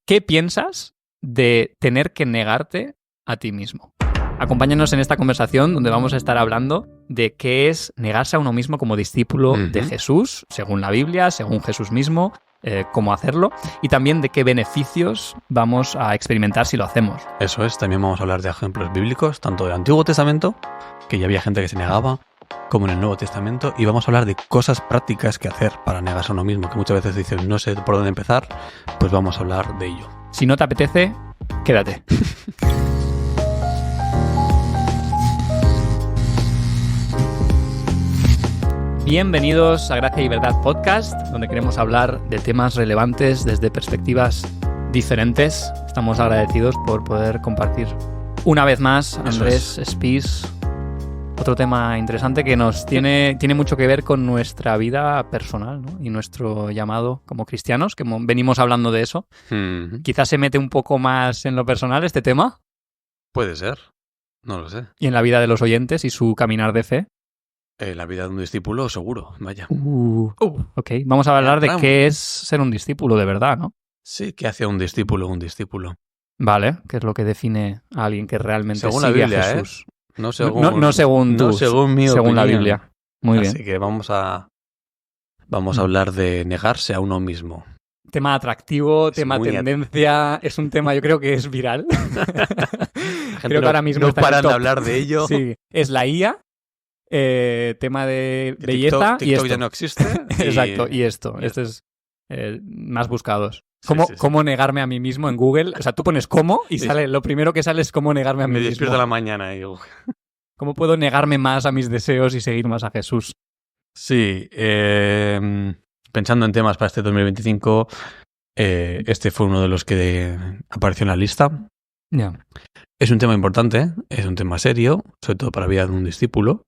¿Qué piensas de tener que negarte a ti mismo? Acompáñanos en esta conversación donde vamos a estar hablando de qué es negarse a uno mismo como discípulo de Jesús, según la Biblia, según Jesús mismo, cómo hacerlo, y también de qué beneficios vamos a experimentar si lo hacemos. Eso es, también vamos a hablar de ejemplos bíblicos, tanto del Antiguo Testamento, que ya había gente que se negaba, como en el Nuevo Testamento, y vamos a hablar de cosas prácticas que hacer para negarse a uno mismo, que muchas veces dicen, no sé por dónde empezar, pues vamos a hablar de ello. Si no te apetece, quédate. Bienvenidos a Gracia y Verdad Podcast, donde queremos hablar de temas relevantes desde perspectivas diferentes. Estamos agradecidos por poder compartir una vez más, Andrés Spis, otro tema interesante que nos tiene mucho que ver con nuestra vida personal, ¿no? Y nuestro llamado como cristianos, que venimos hablando de eso. Quizás se mete un poco más en lo personal este tema. Puede ser, no lo sé. Y en la vida de los oyentes y su caminar de fe. La vida de un discípulo, seguro, vaya. Ok, vamos a hablar de qué es ser un discípulo de verdad, ¿no? Sí, ¿qué hace un discípulo un discípulo? Vale, ¿qué es lo que define a alguien que realmente según sigue la Biblia, a Jesús? No según, no según tú, según mi según opinión. la Biblia. Muy bien. Así que vamos a hablar de negarse a uno mismo. Tema atractivo, tema tendencia, es un tema yo creo que es viral. Creo que ahora mismo no está en el paran top. de hablar de ello. Sí, es la IA, tema de belleza TikTok y esto. ya no existe. Exacto, y esto. Este es más buscados. Sí. ¿Cómo negarme a mí mismo en Google? O sea, tú pones cómo y sale, lo primero que sale es cómo negarme a mí mismo. Me despierto a la mañana y digo... ¿Cómo puedo negarme más a mis deseos y seguir más a Jesús? Sí, pensando en temas para este 2025, este fue uno de los que apareció en la lista. Yeah. Es un tema importante, es un tema serio, sobre todo para la vida de un discípulo,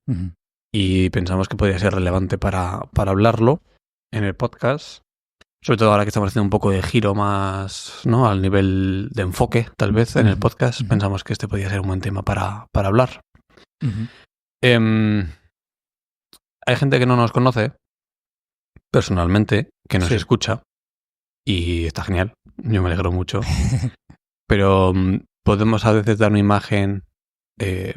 y pensamos que podría ser relevante para hablarlo en el podcast, sobre todo ahora que estamos haciendo un poco de giro más, ¿no?, al nivel de enfoque, tal vez, en el podcast, pensamos que este podría ser un buen tema para hablar. Hay gente que no nos conoce personalmente, que nos escucha, y está genial, yo me alegro mucho, pero podemos a veces dar una imagen de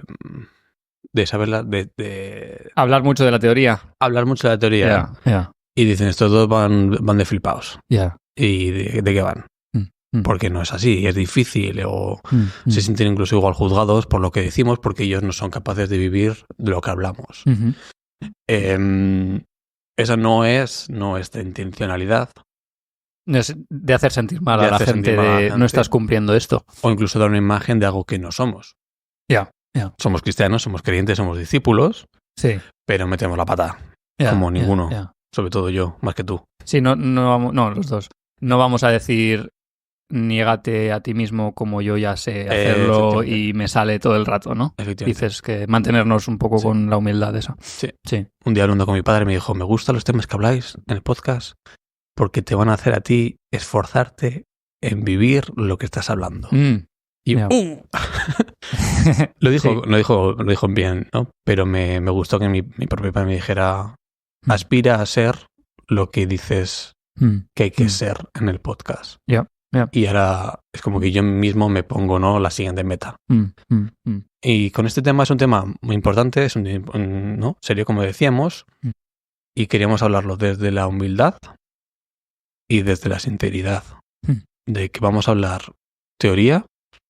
saberla, de hablar mucho de la teoría. Hablar mucho de la teoría. Yeah. Y dicen, estos dos van de flipados. Yeah. ¿Y de qué van? Porque no es así, es difícil, o se sienten incluso igual juzgados por lo que decimos, porque ellos no son capaces de vivir de lo que hablamos. Esa no es nuestra intencionalidad. Es de hacer sentir mal a la gente de no estás cumpliendo esto. O incluso dar una imagen de algo que no somos. Somos cristianos, somos creyentes, somos discípulos, pero metemos la pata, como ninguno. Sobre todo yo, más que tú. Sí, no, los dos. No vamos a decir niégate a ti mismo como yo ya sé hacerlo y me sale todo el rato, ¿no? Dices que mantenernos un poco con la humildad esa. Sí. Un día hablando con mi padre me dijo, me gustan los temas que habláis en el podcast porque te van a hacer a ti esforzarte en vivir lo que estás hablando. Y lo dijo bien, ¿no? Pero me gustó que mi propio padre me dijera, aspira a ser lo que dices que hay que ser en el podcast. Y ahora es como que yo mismo me pongo, ¿no?, la siguiente meta. Y con este tema es un tema muy importante, es ¿no?, serio, como decíamos, y queríamos hablarlo desde la humildad y desde la sinceridad. De que vamos a hablar teoría,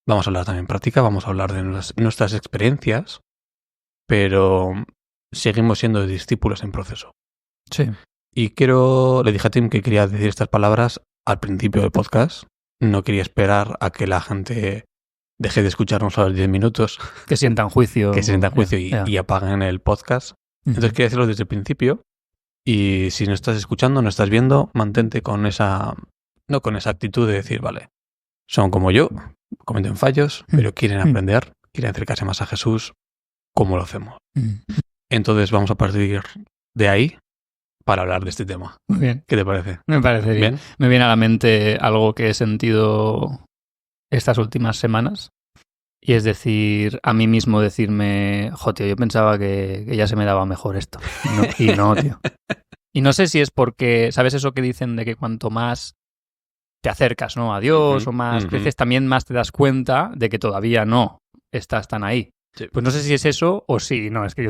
vamos a hablar también práctica, vamos a hablar de nuestras experiencias, pero seguimos siendo discípulos en proceso. Sí. Y le dije a Tim que quería decir estas palabras al principio del podcast. No quería esperar a que la gente deje de escucharnos a los 10 minutos. Que sientan juicio. Y apaguen el podcast. Entonces quería decirlo desde el principio. Y si no estás escuchando, no estás viendo, mantente con esa actitud de decir, vale, son como yo, cometen fallos, pero quieren aprender, quieren acercarse más a Jesús. ¿Cómo lo hacemos? Entonces vamos a partir de ahí para hablar de este tema. Muy bien. ¿Qué te parece? Me parece bien. Me viene a la mente algo que he sentido estas últimas semanas, y es decir, a mí mismo decirme, tío, yo pensaba que ya se me daba mejor esto. Y no, tío. Y no sé si es porque, ¿sabes eso que dicen de que cuanto más te acercas, ¿no? A Dios o más creces, también más te das cuenta de que todavía no estás tan ahí. Sí. Pues no sé si es eso o sí, no, es que yo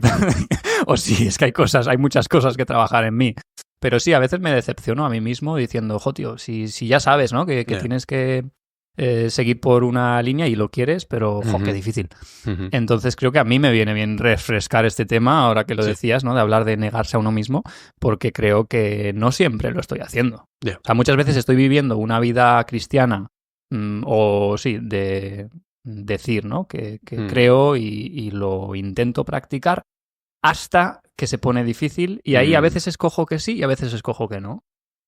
o sí, es que hay muchas cosas que trabajar en mí. Pero sí, a veces me decepciono a mí mismo diciendo, tío, si ya sabes, ¿no? Que tienes que seguir por una línea y lo quieres, pero, qué difícil. Entonces creo que a mí me viene bien refrescar este tema, ahora que lo decías, ¿no? De hablar de negarse a uno mismo, porque creo que no siempre lo estoy haciendo. Yeah. O sea, muchas veces estoy viviendo una vida cristiana o sí, de decir, ¿no? Que creo y lo intento practicar hasta que se pone difícil y ahí a veces escojo que sí y a veces escojo que no.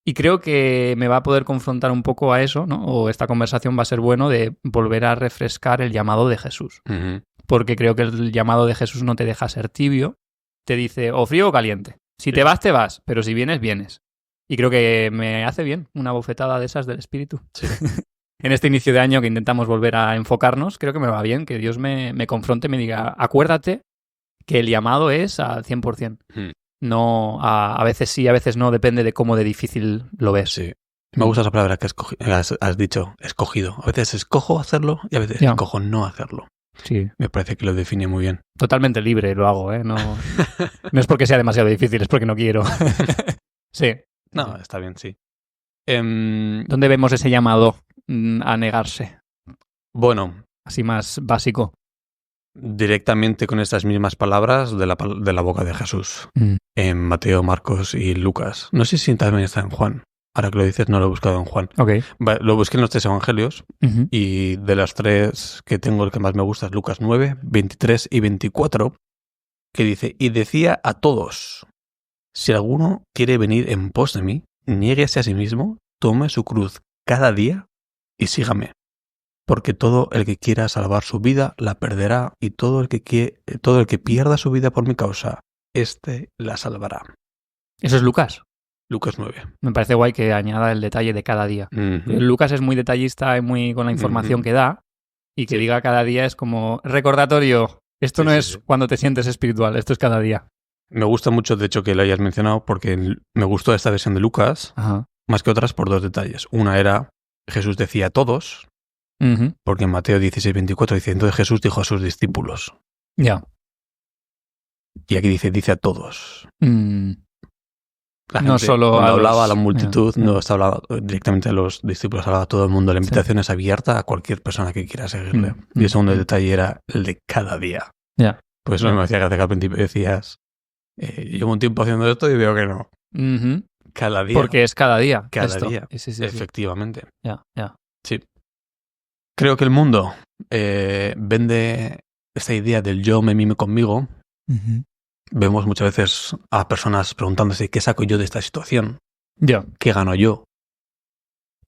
Y creo que me va a poder confrontar un poco a eso, ¿no? O esta conversación va a ser bueno de volver a refrescar el llamado de Jesús. Porque creo que el llamado de Jesús no te deja ser tibio, te dice o frío o caliente. Si te vas, te vas, pero si vienes, vienes. Y creo que me hace bien una bofetada de esas del espíritu. Sí. En este inicio de año que intentamos volver a enfocarnos, creo que me va bien que Dios me confronte y me diga, acuérdate que el llamado es al 100%. No, a veces sí, a veces no, depende de cómo de difícil lo ves. Sí. Me gusta esa palabra que has dicho, escogido. A veces escojo hacerlo y a veces escojo no hacerlo. Sí. Me parece que lo define muy bien. Totalmente libre lo hago, ¿eh? No es porque sea demasiado difícil, es porque no quiero. Sí. No, está bien, sí. ¿Dónde vemos ese llamado a negarse? Bueno. Así más básico. Directamente con estas mismas palabras de la boca de Jesús. En Mateo, Marcos y Lucas. No sé si también está en Juan. Ahora que lo dices, no lo he buscado en Juan. Okay. Lo busqué en los 3 evangelios y de los 3 que tengo, el que más me gusta es Lucas 9, 23 y 24, que dice, y decía a todos, si alguno quiere venir en pos de mí, niéguese a sí mismo, tome su cruz cada día y sígame. Porque todo el que quiera salvar su vida la perderá, y todo el que pierda su vida por mi causa, la salvará. ¿Eso es Lucas? Lucas 9. Me parece guay que añada el detalle de cada día. Lucas es muy detallista y muy con la información que da, y que diga cada día es como recordatorio. Esto no es cuando te sientes espiritual, esto es cada día. Me gusta mucho, de hecho, que lo hayas mencionado, porque me gustó esta versión de Lucas, más que otras por 2 detalles. Una era, Jesús decía a todos, porque en Mateo 16, 24 dice, entonces Jesús dijo a sus discípulos. Ya. Y aquí dice a todos. No solo cuando hablaba a la multitud, no estaba hablando directamente a los discípulos, hablaba a todo el mundo. La invitación es abierta a cualquier persona que quiera seguirle. Y el segundo detalle era el de cada día. Pues eso me hacía gracia que al principio decías, llevo un tiempo haciendo esto y veo que no. Cada día. Porque es cada día. Cada día, sí. efectivamente. Sí. Creo que el mundo vende esta idea del yo me mime conmigo. Vemos muchas veces a personas preguntándose ¿qué saco yo de esta situación? ¿Qué gano yo?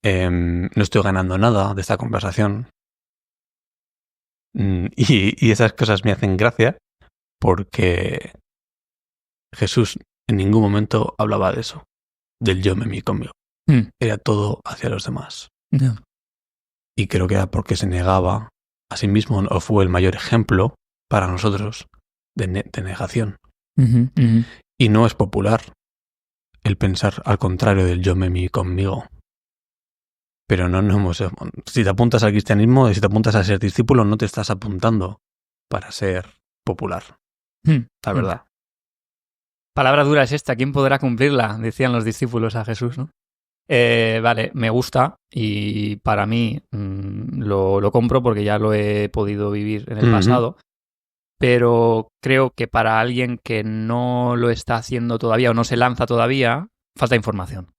No estoy ganando nada de esta conversación. Y esas cosas me hacen gracia porque Jesús en ningún momento hablaba de eso, del yo me mime conmigo. Era todo hacia los demás. Y creo que era porque se negaba a sí mismo, o fue el mayor ejemplo para nosotros de negación. Y no es popular el pensar al contrario del yo me mime conmigo. Pero no hemos... Si te apuntas al cristianismo, si te apuntas a ser discípulo, no te estás apuntando para ser popular. La verdad. Palabra dura es esta, ¿quién podrá cumplirla? Decían los discípulos a Jesús, ¿no? Vale, me gusta y para mí lo compro porque ya lo he podido vivir en el pasado, pero creo que para alguien que no lo está haciendo todavía o no se lanza todavía, falta información.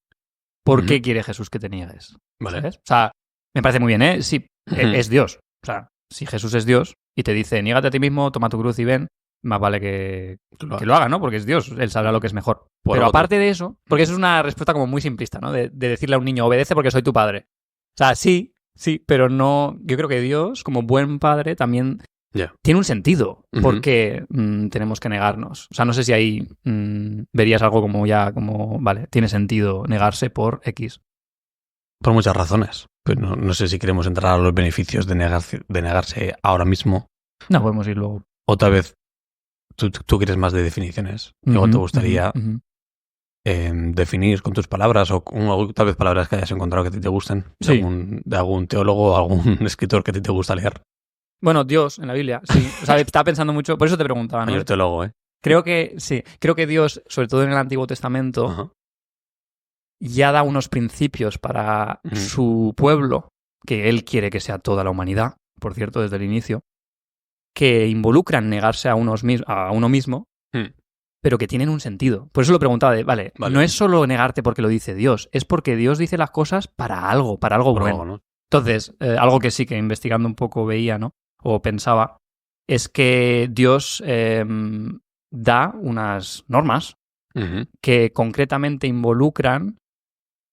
¿Por qué quiere Jesús que te niegues? Vale. ¿Sabes? O sea, me parece muy bien, ¿eh? Sí, es Dios. O sea, si Jesús es Dios y te dice, niégate a ti mismo, toma tu cruz y ven, más vale que lo haga, ¿no? Porque es Dios, Él sabrá lo que es mejor. Pero aparte de eso, porque eso es una respuesta como muy simplista, ¿no? De decirle a un niño, obedece porque soy tu padre. O sea, sí, pero no... Yo creo que Dios, como buen padre, también tiene un sentido por qué tenemos que negarnos. O sea, no sé si ahí verías algo como, vale, tiene sentido negarse por X. Por muchas razones. Pero no sé si queremos entrar a los beneficios de negarse ahora mismo. No, podemos ir luego. Otra vez, tú quieres más de definiciones. Luego te gustaría definir con tus palabras o tal vez palabras que hayas encontrado que a ti te gusten de algún teólogo o algún escritor que a ti te gusta leer. Bueno, Dios en la Biblia, sí. O sea, estaba pensando mucho, por eso te preguntaba, ¿no? Yo teólogo, Creo que sí. Creo que Dios, sobre todo en el Antiguo Testamento, ya da unos principios para su pueblo, que él quiere que sea toda la humanidad, por cierto, desde el inicio, que involucran negarse a uno mismo, pero que tienen un sentido. Por eso lo preguntaba vale, no es solo negarte porque lo dice Dios, es porque Dios dice las cosas para algo bueno. ¿No? Entonces, algo que sí que investigando un poco veía, ¿no? O pensaba, es que Dios da unas normas que concretamente involucran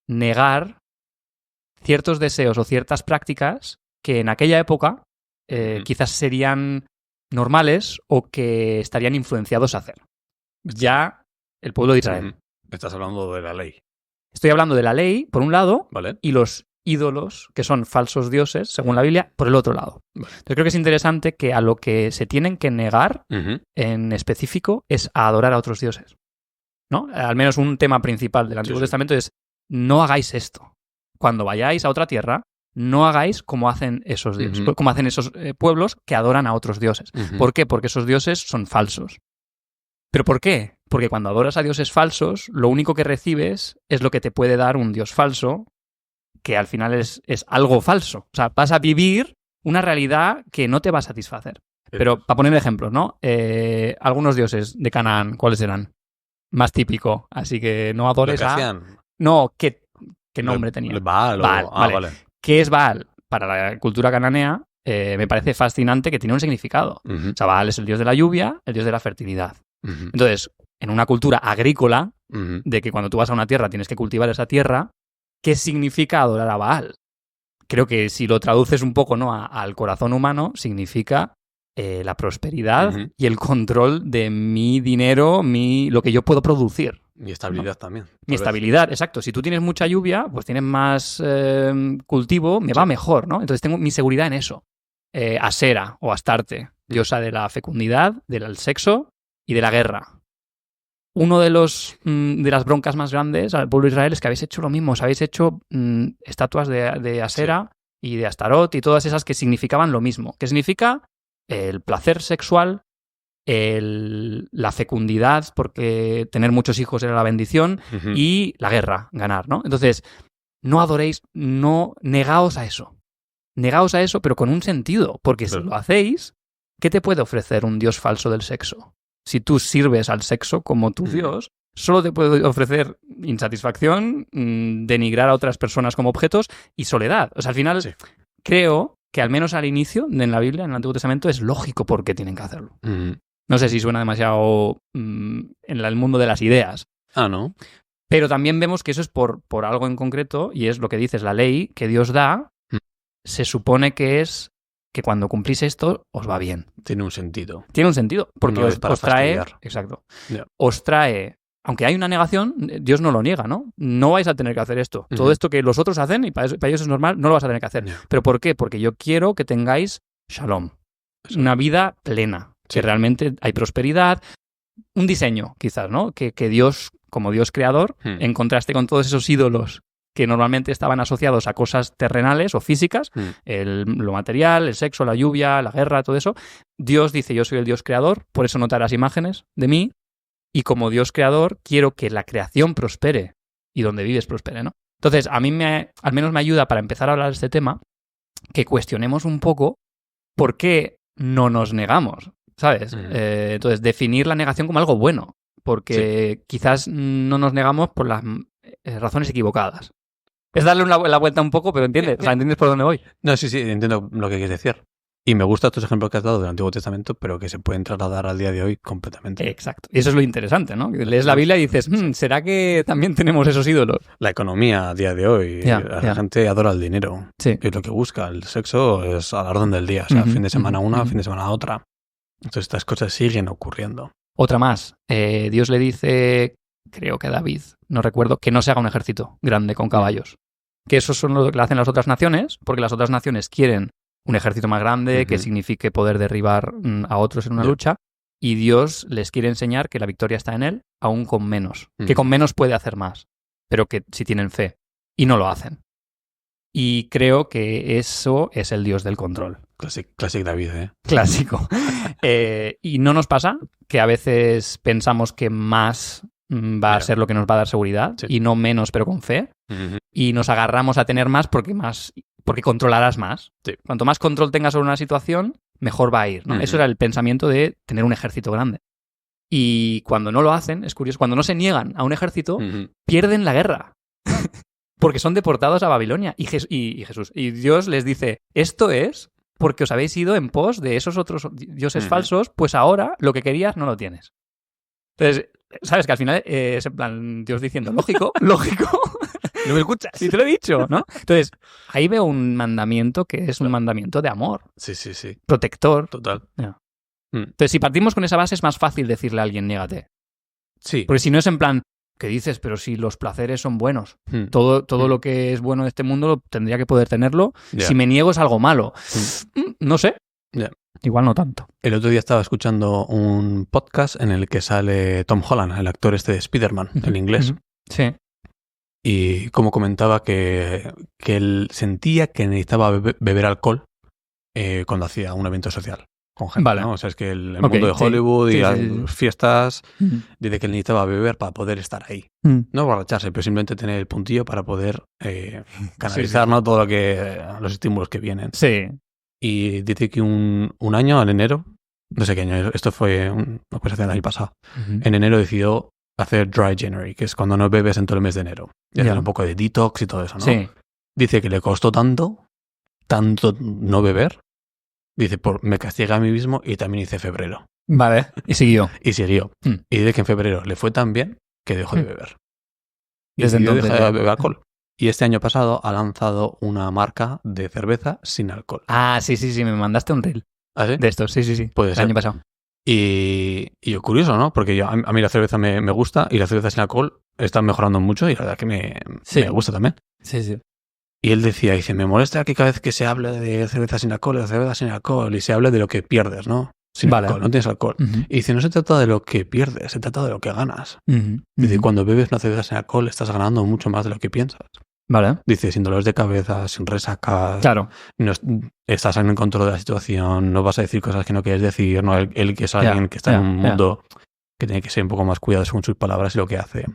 negar ciertos deseos o ciertas prácticas que en aquella época quizás serían normales o que estarían influenciados a hacer. Ya el pueblo de Israel. Estás hablando de la ley. Estoy hablando de la ley, por un lado, vale, y los ídolos, que son falsos dioses, según la Biblia, por el otro lado. Vale. Entonces creo que es interesante que a lo que se tienen que negar en específico es a adorar a otros dioses, ¿no? Al menos un tema principal del Antiguo Testamento es no hagáis esto. Cuando vayáis a otra tierra, no hagáis como hacen esos dioses, como hacen esos pueblos que adoran a otros dioses. ¿Por qué? Porque esos dioses son falsos. ¿Pero por qué? Porque cuando adoras a dioses falsos, lo único que recibes es lo que te puede dar un dios falso, que al final es algo falso. O sea, vas a vivir una realidad que no te va a satisfacer. Pero para poner ejemplos, ¿no? Algunos dioses de Canaán, ¿cuáles eran? Más típico. Así que no adores a... No, ¿qué nombre tenía? Baal. Vale. ¿Qué es Baal? Para la cultura cananea me parece fascinante que tiene un significado. O sea, Baal es el dios de la lluvia, el dios de la fertilidad. Entonces, en una cultura agrícola, de que cuando tú vas a una tierra tienes que cultivar esa tierra, ¿qué significa adorar a Baal? Creo que si lo traduces un poco, ¿no?, al corazón humano, significa la prosperidad y el control de mi dinero, lo que yo puedo producir. Mi estabilidad también. Mi estabilidad, exacto. Si tú tienes mucha lluvia, pues tienes más cultivo, me va mejor, ¿no? Entonces tengo mi seguridad en eso. Asera o Astarte, diosa de la fecundidad, del sexo y de la guerra. Uno de las broncas más grandes al pueblo de Israel es que habéis hecho lo mismo. Os habéis hecho estatuas de Asera y de Astarot y todas esas que significaban lo mismo. ¿Qué significa? El placer sexual, la fecundidad, porque tener muchos hijos era la bendición, y la guerra, ganar, ¿no? Entonces, no adoréis, negaos a eso. Negaos a eso, pero con un sentido, porque si lo hacéis, ¿qué te puede ofrecer un dios falso del sexo? Si tú sirves al sexo como tu dios, solo te puede ofrecer insatisfacción, denigrar a otras personas como objetos y soledad. O sea, al final, creo que al menos al inicio, en la Biblia, en el Antiguo Testamento, es lógico por qué tienen que hacerlo. No sé si suena demasiado en el mundo de las ideas. ¿No? Pero también vemos que eso es por algo en concreto, y es lo que dices, la ley que Dios da, se supone que es que cuando cumplís esto, os va bien. Tiene un sentido. Tiene un sentido, porque no os trae... Exacto. Os trae... Aunque hay una negación, Dios no lo niega, ¿no? No vais a tener que hacer esto. Todo esto que los otros hacen, y para ellos es normal, no lo vas a tener que hacer. ¿Pero por qué? Porque yo quiero que tengáis shalom. Una vida plena. Que realmente hay prosperidad. Un diseño, quizás, ¿no? Que Dios, como Dios creador, en contraste con todos esos ídolos que normalmente estaban asociados a cosas terrenales o físicas, lo material, el sexo, la lluvia, la guerra, todo eso, Dios dice, yo soy el Dios creador, por eso no te harás imágenes de mí, y como Dios creador quiero que la creación prospere y donde vives prospere, ¿no? Entonces, a mí al menos me ayuda para empezar a hablar de este tema que cuestionemos un poco por qué no nos negamos, ¿sabes? Entonces, definir la negación como algo bueno, porque quizás no nos negamos por las razones equivocadas. Es darle la vuelta un poco, pero ¿entiendes? O sea, ¿entiendes por dónde voy? No, sí, entiendo lo que quieres decir. Y me gustan estos ejemplos que has dado del Antiguo Testamento, pero que se pueden trasladar al día de hoy completamente. Exacto. Y eso es lo interesante, ¿no? Lees la Biblia y dices, ¿será que también tenemos esos ídolos? La economía a día de hoy, la gente adora el dinero. Sí. Es lo que busca. El sexo es a la orden del día. O sea, fin de semana una, fin de semana otra. Entonces estas cosas siguen ocurriendo. Otra más. Dios le dice, creo que a David, no recuerdo, que no se haga un ejército grande con caballos. Que eso son lo que hacen las otras naciones, porque las otras naciones quieren un ejército más grande que signifique poder derribar a otros en una lucha, y Dios les quiere enseñar que la victoria está en Él, aún con menos. Que con menos puede hacer más, pero que si tienen fe. Y no lo hacen. Y creo que eso es el Dios del control. Classic David, ¿eh? Clásico. Y no nos pasa que a veces pensamos que más va a ser lo que nos va a dar seguridad y no menos, pero con fe. Y nos agarramos a tener más porque controlarás más. Sí. Cuanto más control tengas sobre una situación, mejor va a ir, ¿no? Eso era el pensamiento de tener un ejército grande. Y cuando no lo hacen, es curioso, cuando no se niegan a un ejército, pierden la guerra. Porque son deportados a Babilonia. Y Dios les dice, esto es porque os habéis ido en pos de esos otros dioses falsos, pues ahora lo que querías no lo tienes. Entonces, sabes que al final es en plan Dios diciendo, lógico. No me escuchas. Sí, te lo he dicho, ¿no? Entonces, ahí veo un mandamiento que es un mandamiento de amor. Sí. Protector. Total. Yeah. Entonces, si partimos con esa base, es más fácil decirle a alguien, niégate. Sí. Porque si no es en plan, ¿qué dices? Pero si los placeres son buenos. Todo lo que es bueno de este mundo lo tendría que poder tenerlo. Yeah. Si me niego es algo malo. No sé. Yeah. Igual no tanto. El otro día estaba escuchando un podcast en el que sale Tom Holland, el actor este de Spider-Man, en inglés. Sí. Y como comentaba que él sentía que necesitaba beber alcohol cuando hacía un evento social con gente, vale. ¿no? O sea, es que el mundo de Hollywood y las fiestas dice que él necesitaba beber para poder estar ahí. No borracharse, pero simplemente tener el puntillo para poder canalizar ¿no? todo los estímulos que vienen. Sí. Y dice que un año, en enero, no sé qué año, esto fue una conversación del año pasado, en enero decidió hacer Dry January, que es cuando no bebes en todo el mes de enero. Y hacer un poco de detox y todo eso, ¿no? Sí. Dice que le costó tanto no beber. Dice, me castiga a mí mismo y también hice febrero. Vale. Y siguió. Y dice que en febrero le fue tan bien que dejó de beber. Y desde entonces dejó de beber alcohol. Y este año pasado ha lanzado una marca de cerveza sin alcohol. Ah, sí, me mandaste un reel. ¿Ah, sí? De estos, sí. Puede ser. El año pasado. Y yo curioso, ¿no? Porque a mí la cerveza me gusta y la cerveza sin alcohol está mejorando mucho y la verdad que me gusta también. Sí. Y él dice, me molesta que cada vez que se hable de cerveza sin alcohol, de cerveza sin alcohol, y se hable de lo que pierdes, ¿no? Sin alcohol, no tienes alcohol. Y dice, no se trata de lo que pierdes, se trata de lo que ganas. Dice, cuando bebes una cerveza sin alcohol estás ganando mucho más de lo que piensas. Vale. Dice, sin dolores de cabeza, sin resacas. Claro. No, estás en control de la situación, no vas a decir cosas que no quieres decir, ¿no? Él que es alguien que está en un mundo que tiene que ser un poco más cuidadoso con sus palabras y lo que hace.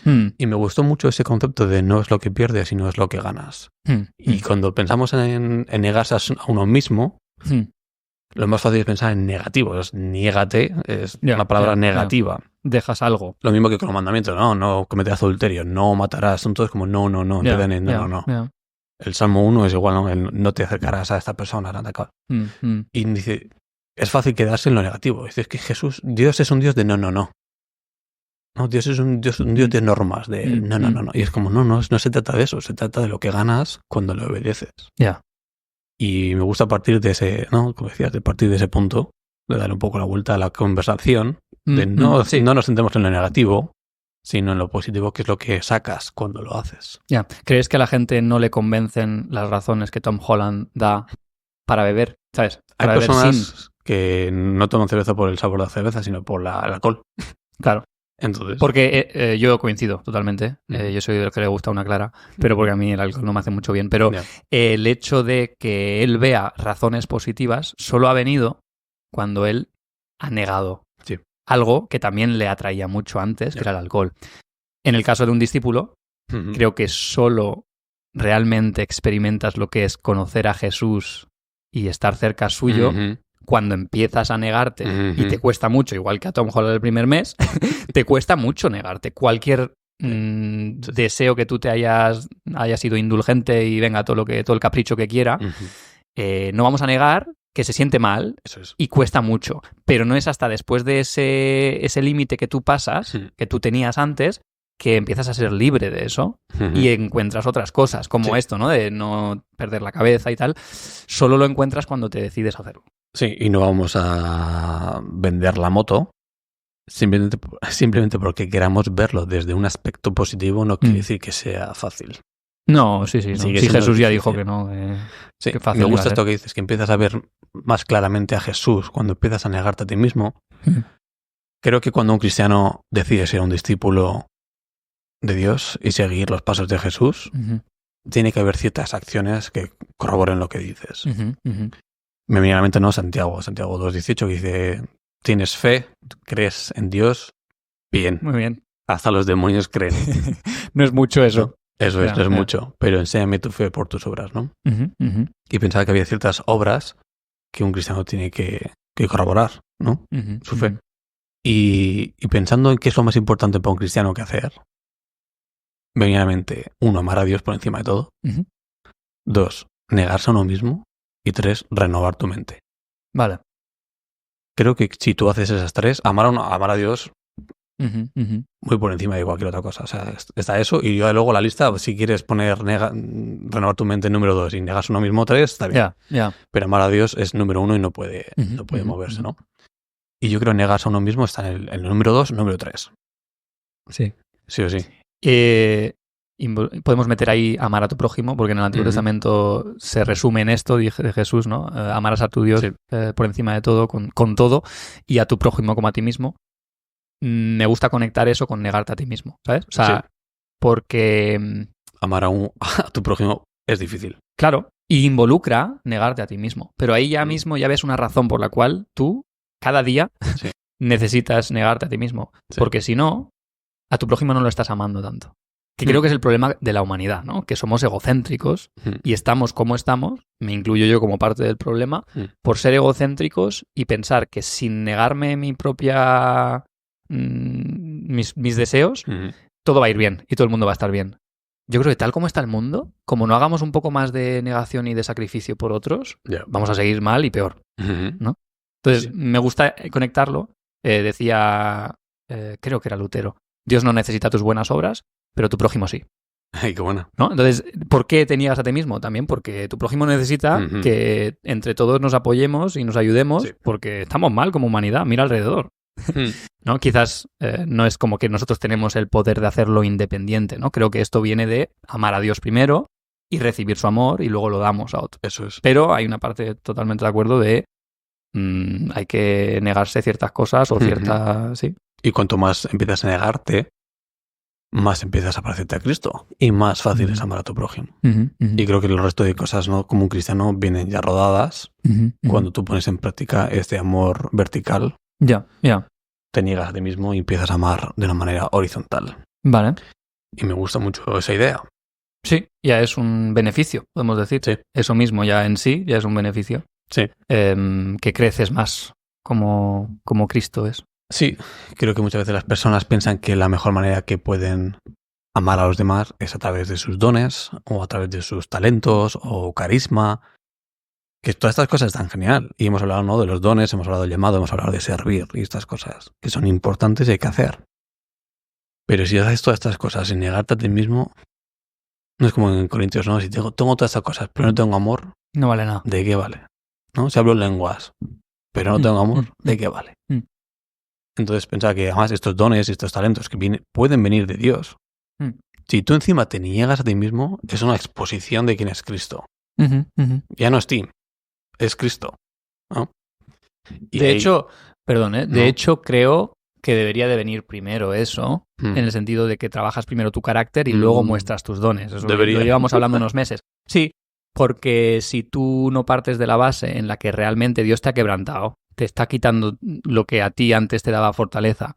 Y me gustó mucho ese concepto de no es lo que pierdes, sino es lo que ganas. Y cuando pensamos en negarse a uno mismo, lo más fácil es pensar en negativos. Niégate es una palabra negativa. Dejas algo. Lo mismo que con los mandamientos, no cometerás adulterio, no matarás. Son todos como no. El Salmo 1 es igual, ¿no? No te acercarás a esta persona. Y dice, es fácil quedarse en lo negativo. Dice, es que Dios es un Dios de no. No, Dios es un Dios de normas, de no. Y es como, no se trata de eso, se trata de lo que ganas cuando le obedeces. Y me gusta partir de ese, ¿no? Como decías, de partir de ese punto, de darle un poco la vuelta a la conversación, de no nos centremos en lo negativo, sino en lo positivo, que es lo que sacas cuando lo haces. ¿Crees que a la gente no le convencen las razones que Tom Holland da para beber? ¿Sabes? Hay personas que no toman cerveza por el sabor de la cerveza, sino por el alcohol. Claro. Entonces. Porque yo coincido totalmente. Yo soy de los que le gusta una clara, pero porque a mí el alcohol no me hace mucho bien. Pero el hecho de que él vea razones positivas solo ha venido cuando él ha negado algo que también le atraía mucho antes, que era el alcohol. En el caso de un discípulo, creo que solo realmente experimentas lo que es conocer a Jesús y estar cerca suyo cuando empiezas a negarte y te cuesta mucho, igual que a Tom Holland el primer mes, te cuesta mucho negarte. Cualquier deseo que tú te hayas sido indulgente y venga todo el capricho que quiera, no vamos a negar que se siente mal y cuesta mucho. Pero no es hasta después de ese límite que tú pasas, que tú tenías antes, que empiezas a ser libre de eso y encuentras otras cosas, como esto, ¿no? De no perder la cabeza y tal. Solo lo encuentras cuando te decides hacerlo. Sí, y no vamos a vender la moto simplemente porque queramos verlo desde un aspecto positivo no quiere decir que sea fácil. No, sí. Sí, Jesús ya dijo que no. Que fácil me gusta esto que dices, que empiezas a ver más claramente a Jesús cuando empiezas a negarte a ti mismo. Creo que cuando un cristiano decide ser un discípulo de Dios y seguir los pasos de Jesús, tiene que haber ciertas acciones que corroboren lo que dices. Me viene a la mente, ¿no? Santiago 2:18, que dice, tienes fe, crees en Dios, bien. Muy bien. Hasta los demonios creen. No es mucho eso. No, eso es, no es mucho. Pero enséñame tu fe por tus obras, ¿no? Y pensaba que había ciertas obras que un cristiano tiene que corroborar, ¿no? Su fe. Y pensando en qué es lo más importante para un cristiano que hacer, me viene a la mente, 1, amar a Dios por encima de todo. 2, negarse a uno mismo. Y 3, renovar tu mente. Vale. Creo que si tú haces esas 3, amar a Dios muy por encima de cualquier otra cosa. O sea, está eso. Y yo luego la lista, si quieres poner renovar tu mente número 2 y negarse a uno mismo 3, está bien. Pero amar a Dios es número 1 y no puede moverse, ¿no? Y yo creo que negarse a uno mismo está en el número 2, número 3. Sí. Sí o sí. Y podemos meter ahí amar a tu prójimo, porque en el Antiguo Testamento se resume en esto de Jesús, ¿no? Amarás a tu Dios por encima de todo, con todo, y a tu prójimo como a ti mismo. Me gusta conectar eso con negarte a ti mismo, ¿sabes? O sea, porque... Amar a tu prójimo es difícil. Claro, y involucra negarte a ti mismo. Pero ahí ya mismo ya ves una razón por la cual tú, cada día, necesitas negarte a ti mismo. Sí. Porque si no, a tu prójimo no lo estás amando tanto. Que creo que es el problema de la humanidad, ¿no? Que somos egocéntricos y estamos como estamos, me incluyo yo como parte del problema, por ser egocéntricos y pensar que sin negarme mi propia... mis deseos, todo va a ir bien y todo el mundo va a estar bien. Yo creo que tal como está el mundo, como no hagamos un poco más de negación y de sacrificio por otros, vamos a seguir mal y peor, ¿no? Entonces, me gusta conectarlo. Decía, creo que era Lutero, Dios no necesita tus buenas obras, pero tu prójimo sí. Ay, qué buena. ¿No? Entonces, ¿por qué te niegas a ti mismo? También porque tu prójimo necesita que entre todos nos apoyemos y nos ayudemos, porque estamos mal como humanidad. Mira alrededor. ¿No? Quizás no es como que nosotros tenemos el poder de hacerlo independiente, ¿no? Creo que esto viene de amar a Dios primero y recibir su amor y luego lo damos a otro. Eso es. Pero hay una parte totalmente de acuerdo de hay que negarse ciertas cosas o ciertas... Sí. Y cuanto más empiezas a negarte, más empiezas a parecerte a Cristo y más fácil es amar a tu prójimo. Y creo que el resto de cosas, ¿no? Como un cristiano, vienen ya rodadas cuando tú pones en práctica este amor vertical. Te niegas a ti mismo y empiezas a amar de una manera horizontal. Vale. Y me gusta mucho esa idea. Sí, ya es un beneficio, podemos decir. Sí. Eso mismo ya en sí ya es un beneficio. Sí. Que creces más como Cristo es. Sí, creo que muchas veces las personas piensan que la mejor manera que pueden amar a los demás es a través de sus dones o a través de sus talentos o carisma. Que todas estas cosas están genial. Y hemos hablado, ¿no?, de los dones, hemos hablado del llamado, hemos hablado de servir y estas cosas que son importantes y hay que hacer. Pero si haces todas estas cosas sin negarte a ti mismo, no es como en Corintios, ¿no? Si tengo todas estas cosas, pero no tengo amor, no vale nada. ¿De qué vale? ¿No? Si hablo lenguas, pero no tengo amor, ¿de qué vale? Entonces pensaba que además estos dones y estos talentos que pueden venir de Dios. Si tú encima te niegas a ti mismo, es una exposición de quién es Cristo. Ya no es ti, es Cristo, ¿no? Y de hecho, de hecho creo que debería de venir primero eso, en el sentido de que trabajas primero tu carácter y luego muestras tus dones. Eso lo llevamos hablando unos meses. Sí, porque si tú no partes de la base en la que realmente Dios te ha quebrantado, te está quitando lo que a ti antes te daba fortaleza,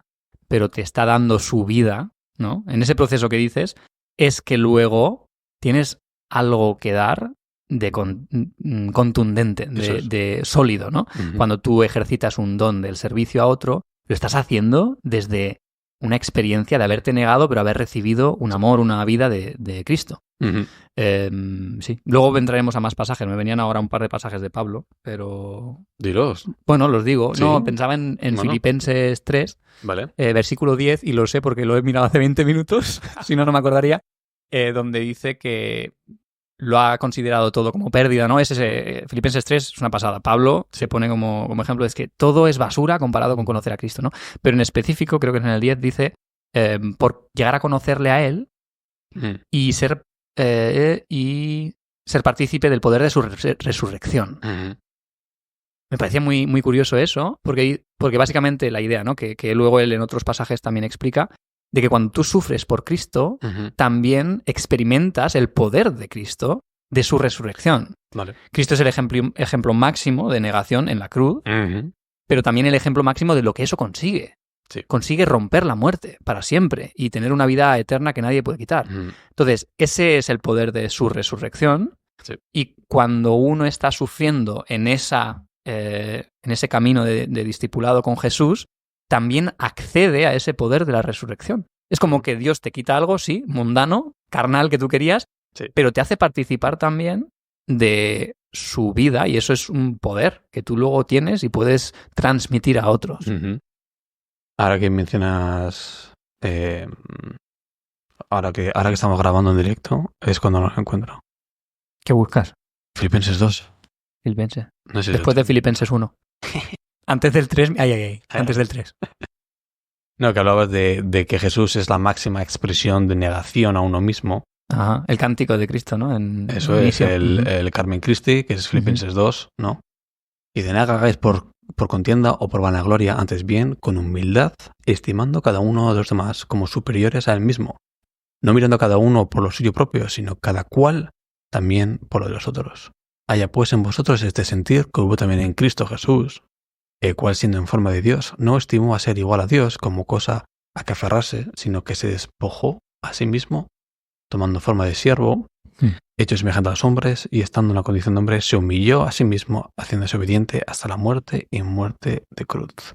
pero te está dando su vida, ¿no? En ese proceso que dices, es que luego tienes algo que dar de contundente, de sólido, ¿no? Cuando tú ejercitas un don del servicio a otro, lo estás haciendo desde una experiencia de haberte negado, pero haber recibido un amor, una vida de Cristo. Sí. Luego entraremos a más pasajes. Me venían ahora un par de pasajes de Pablo, pero... Dilos. Bueno, los digo. ¿Sí? No, pensaba en Filipenses 3, vale. Versículo 10, y lo sé porque lo he mirado hace 20 minutos, si no me acordaría, donde dice que lo ha considerado todo como pérdida, ¿no? Filipenses 3 es una pasada. Pablo se pone como ejemplo, es que todo es basura comparado con conocer a Cristo, ¿no? Pero en específico, creo que en el 10 dice, por llegar a conocerle a Él y ser partícipe del poder de su resurrección. Me parecía muy, muy curioso eso, porque básicamente la idea, ¿no? Que luego él en otros pasajes también explica, de que cuando tú sufres por Cristo, también experimentas el poder de Cristo, de su resurrección. Vale. Cristo es el ejemplo máximo de negación en la cruz, pero también el ejemplo máximo de lo que eso consigue. Sí. Consigue romper la muerte para siempre y tener una vida eterna que nadie puede quitar. Entonces, ese es el poder de su resurrección. Sí. Y cuando uno está sufriendo en ese camino de discipulado con Jesús, también accede a ese poder de la resurrección. Es como que Dios te quita algo, sí, mundano, carnal que tú querías, sí, pero te hace participar también de su vida, y eso es un poder que tú luego tienes y puedes transmitir a otros. Ahora que mencionas... ahora que estamos grabando en directo, es cuando los encuentro. ¿Qué buscas? Filipenses 2. Filipenses. No sé Después de Filipenses 1. Antes del 3. Antes del 3. No, que hablabas de que Jesús es la máxima expresión de negación a uno mismo. Ajá, el cántico de Cristo, ¿no? Eso es el Carmen Christi, que es Filipenses 2, ¿no? Y de nada hagáis por contienda o por vanagloria, antes bien, con humildad, estimando cada uno de los demás como superiores a él mismo, no mirando cada uno por lo suyo propio, sino cada cual también por lo de los otros. Haya pues en vosotros este sentir que hubo también en Cristo Jesús, el cual siendo en forma de Dios, no estimó a ser igual a Dios como cosa a que aferrarse, sino que se despojó a sí mismo, tomando forma de siervo, hecho semejante a los hombres, y estando en la condición de hombre, se humilló a sí mismo, haciéndose obediente hasta la muerte y muerte de cruz.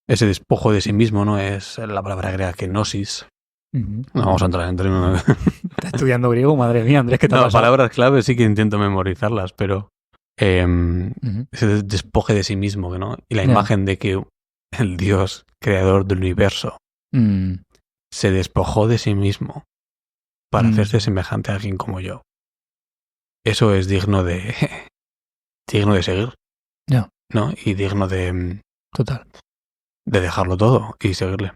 Ese despojo de sí mismo no es la palabra griega kenosis. No vamos a entrar en términos. ¿Estás estudiando griego? Madre mía, Andrés, ¿qué te ha pasado? Palabras claves sí que intento memorizarlas, pero ese despoje de sí mismo, ¿no? Y la imagen de que el Dios creador del universo se despojó de sí mismo para hacerse semejante a alguien como yo. Eso es digno de seguir. ¿No? Y digno de... Total. De dejarlo todo y seguirle.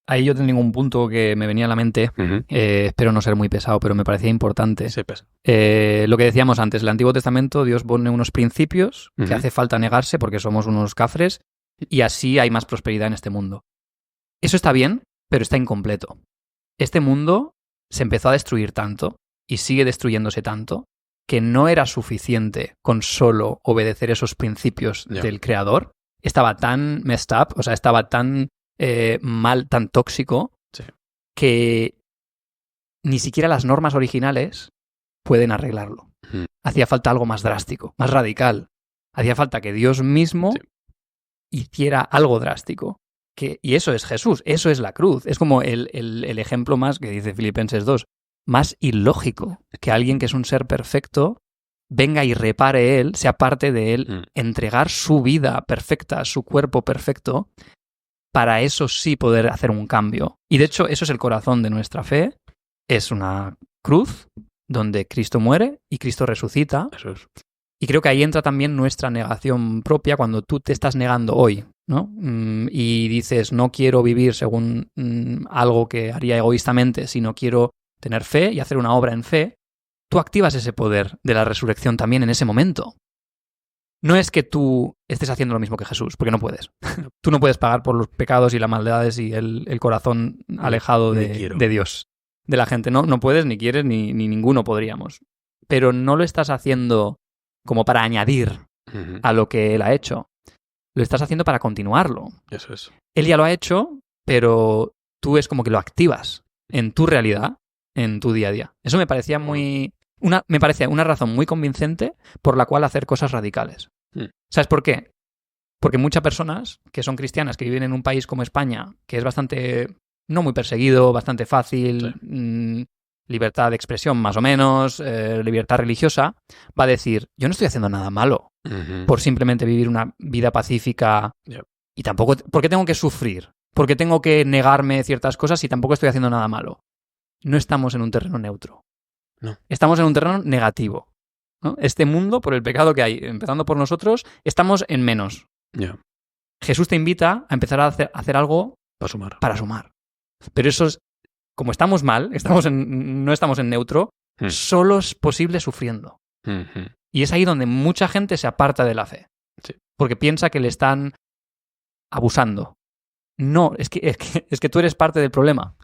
Ahí yo tengo un punto que me venía a la mente, espero no ser muy pesado, pero me parecía importante. Sí, pesa. Lo que decíamos antes, el Antiguo Testamento, Dios pone unos principios que hace falta negarse porque somos unos cafres y así hay más prosperidad en este mundo. Eso está bien, pero está incompleto. Este mundo se empezó a destruir tanto y sigue destruyéndose tanto que no era suficiente con solo obedecer esos principios del Creador. Estaba tan messed up, o sea, estaba tan mal, tan tóxico, que ni siquiera las normas originales pueden arreglarlo. Hacía falta algo más drástico, más radical. Hacía falta que Dios mismo hiciera algo drástico. Y eso es Jesús, eso es la cruz. Es como el ejemplo más, que dice Filipenses 2, más ilógico, que alguien que es un ser perfecto venga y repare él, sea parte de él, entregar su vida perfecta, su cuerpo perfecto, para eso sí poder hacer un cambio. Y de hecho, eso es el corazón de nuestra fe. Es una cruz donde Cristo muere y Cristo resucita. Eso es. Y creo que ahí entra también nuestra negación propia cuando tú te estás negando hoy, ¿no? Y dices, no quiero vivir según algo que haría egoístamente, sino quiero tener fe y hacer una obra en fe. Tú activas ese poder de la resurrección también en ese momento. No es que tú estés haciendo lo mismo que Jesús, porque no puedes. Tú no puedes pagar por los pecados y las maldades y el corazón alejado de Dios, de la gente. No puedes, ni quieres, ni ninguno podríamos. Pero no lo estás haciendo como para añadir a lo que Él ha hecho. Lo estás haciendo para continuarlo. Eso es. Él ya lo ha hecho, pero tú es como que lo activas en tu realidad, en tu día a día. Eso me parecía me parece una razón muy convincente por la cual hacer cosas radicales. ¿Sabes por qué? Porque muchas personas que son cristianas, que viven en un país como España, que es bastante, no muy perseguido, bastante fácil, libertad de expresión más o menos, libertad religiosa, va a decir, yo no estoy haciendo nada malo por simplemente vivir una vida pacífica y tampoco, ¿por qué tengo que sufrir? ¿Por qué tengo que negarme ciertas cosas si tampoco estoy haciendo nada malo? No estamos en un terreno neutro. No. Estamos en un terreno negativo, ¿no? Este mundo, por el pecado que hay, empezando por nosotros, estamos en menos. Jesús te invita a empezar a hacer algo para sumar. Pero eso es, como estamos mal, no estamos en neutro, solo es posible sufriendo. Y es ahí donde mucha gente se aparta de la fe. Sí. Porque piensa que le están abusando. No, es que tú eres parte del problema.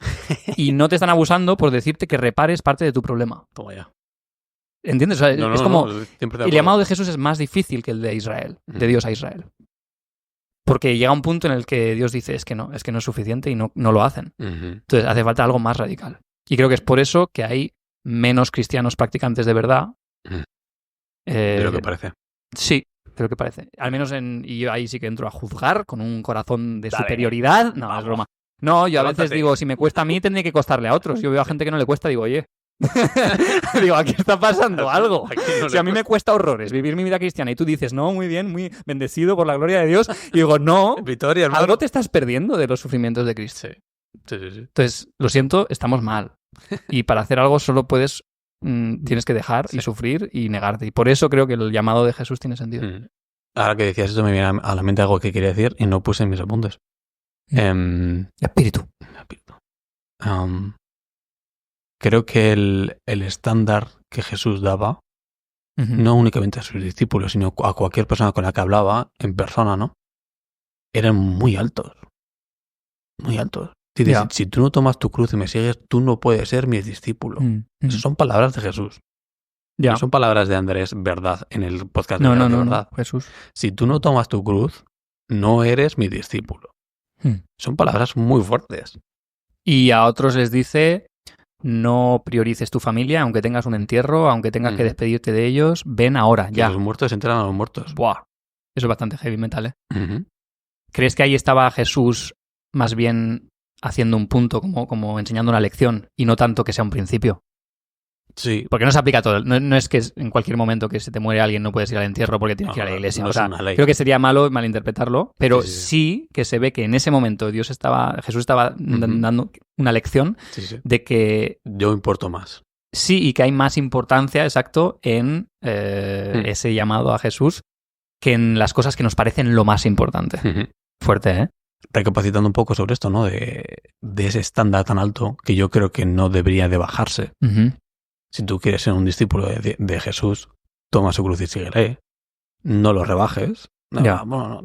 Y no te están abusando por decirte que repares parte de tu problema. Toma ya. ¿Entiendes? O sea, es como... el llamado de Jesús es más difícil que el de Israel, de Dios a Israel. Porque llega un punto en el que Dios dice, es que no es suficiente y no lo hacen. Entonces hace falta algo más radical. Y creo que es por eso que hay menos cristianos practicantes de verdad. De lo que parece. Sí, de lo que parece. Al menos y yo ahí sí que entro a juzgar con un corazón de superioridad. No, es broma. No, yo a veces digo, si me cuesta a mí, tendría que costarle a otros. Yo veo a gente que no le cuesta, digo, oye... digo, aquí está pasando algo. Si a mí me cuesta horrores vivir mi vida cristiana y tú dices, no, muy bien, muy bendecido por la gloria de Dios, y digo, no, Victoria, hermano. Algo te estás perdiendo de los sufrimientos de Cristo. Sí. Entonces, lo siento, estamos mal. Y para hacer algo solo tienes que dejar y sufrir y negarte. Y por eso creo que el llamado de Jesús tiene sentido. Ahora que decías esto me viene a la mente algo que quería decir y no puse en mis apuntes. Espíritu. Creo que el estándar que Jesús daba, no únicamente a sus discípulos, sino a cualquier persona con la que hablaba en persona, ¿no? Eran muy altos. Muy altos. Si tú no tomas tu cruz y me sigues, tú no puedes ser mi discípulo. Esas son palabras de Jesús. No son palabras de Andrés Verdad en el podcast de Verdad. No, Jesús. Si tú no tomas tu cruz, no eres mi discípulo. Son palabras muy fuertes. Y a otros les dice... No priorices tu familia, aunque tengas un entierro, aunque tengas que despedirte de ellos, ven ahora, ya. Que los muertos se enteran a los muertos. Buah, eso es bastante heavy metal, ¿eh? ¿Crees que ahí estaba Jesús más bien haciendo un punto, como enseñando una lección, y no tanto que sea un principio? Sí. Porque no se aplica a todo. No es que en cualquier momento que se te muere alguien no puedes ir al entierro porque tienes que ir a la iglesia. O sea, creo que sería malo malinterpretarlo, pero sí que se ve que en ese momento Jesús estaba dando una lección de que... Yo importo más. Sí, y que hay más importancia, exacto, en ese llamado a Jesús que en las cosas que nos parecen lo más importante. Fuerte, ¿eh? Recapacitando un poco sobre esto, ¿no? De ese estándar tan alto que yo creo que no debería de bajarse. Si tú quieres ser un discípulo de Jesús, toma su cruz y síguele. No lo rebajes. Bueno,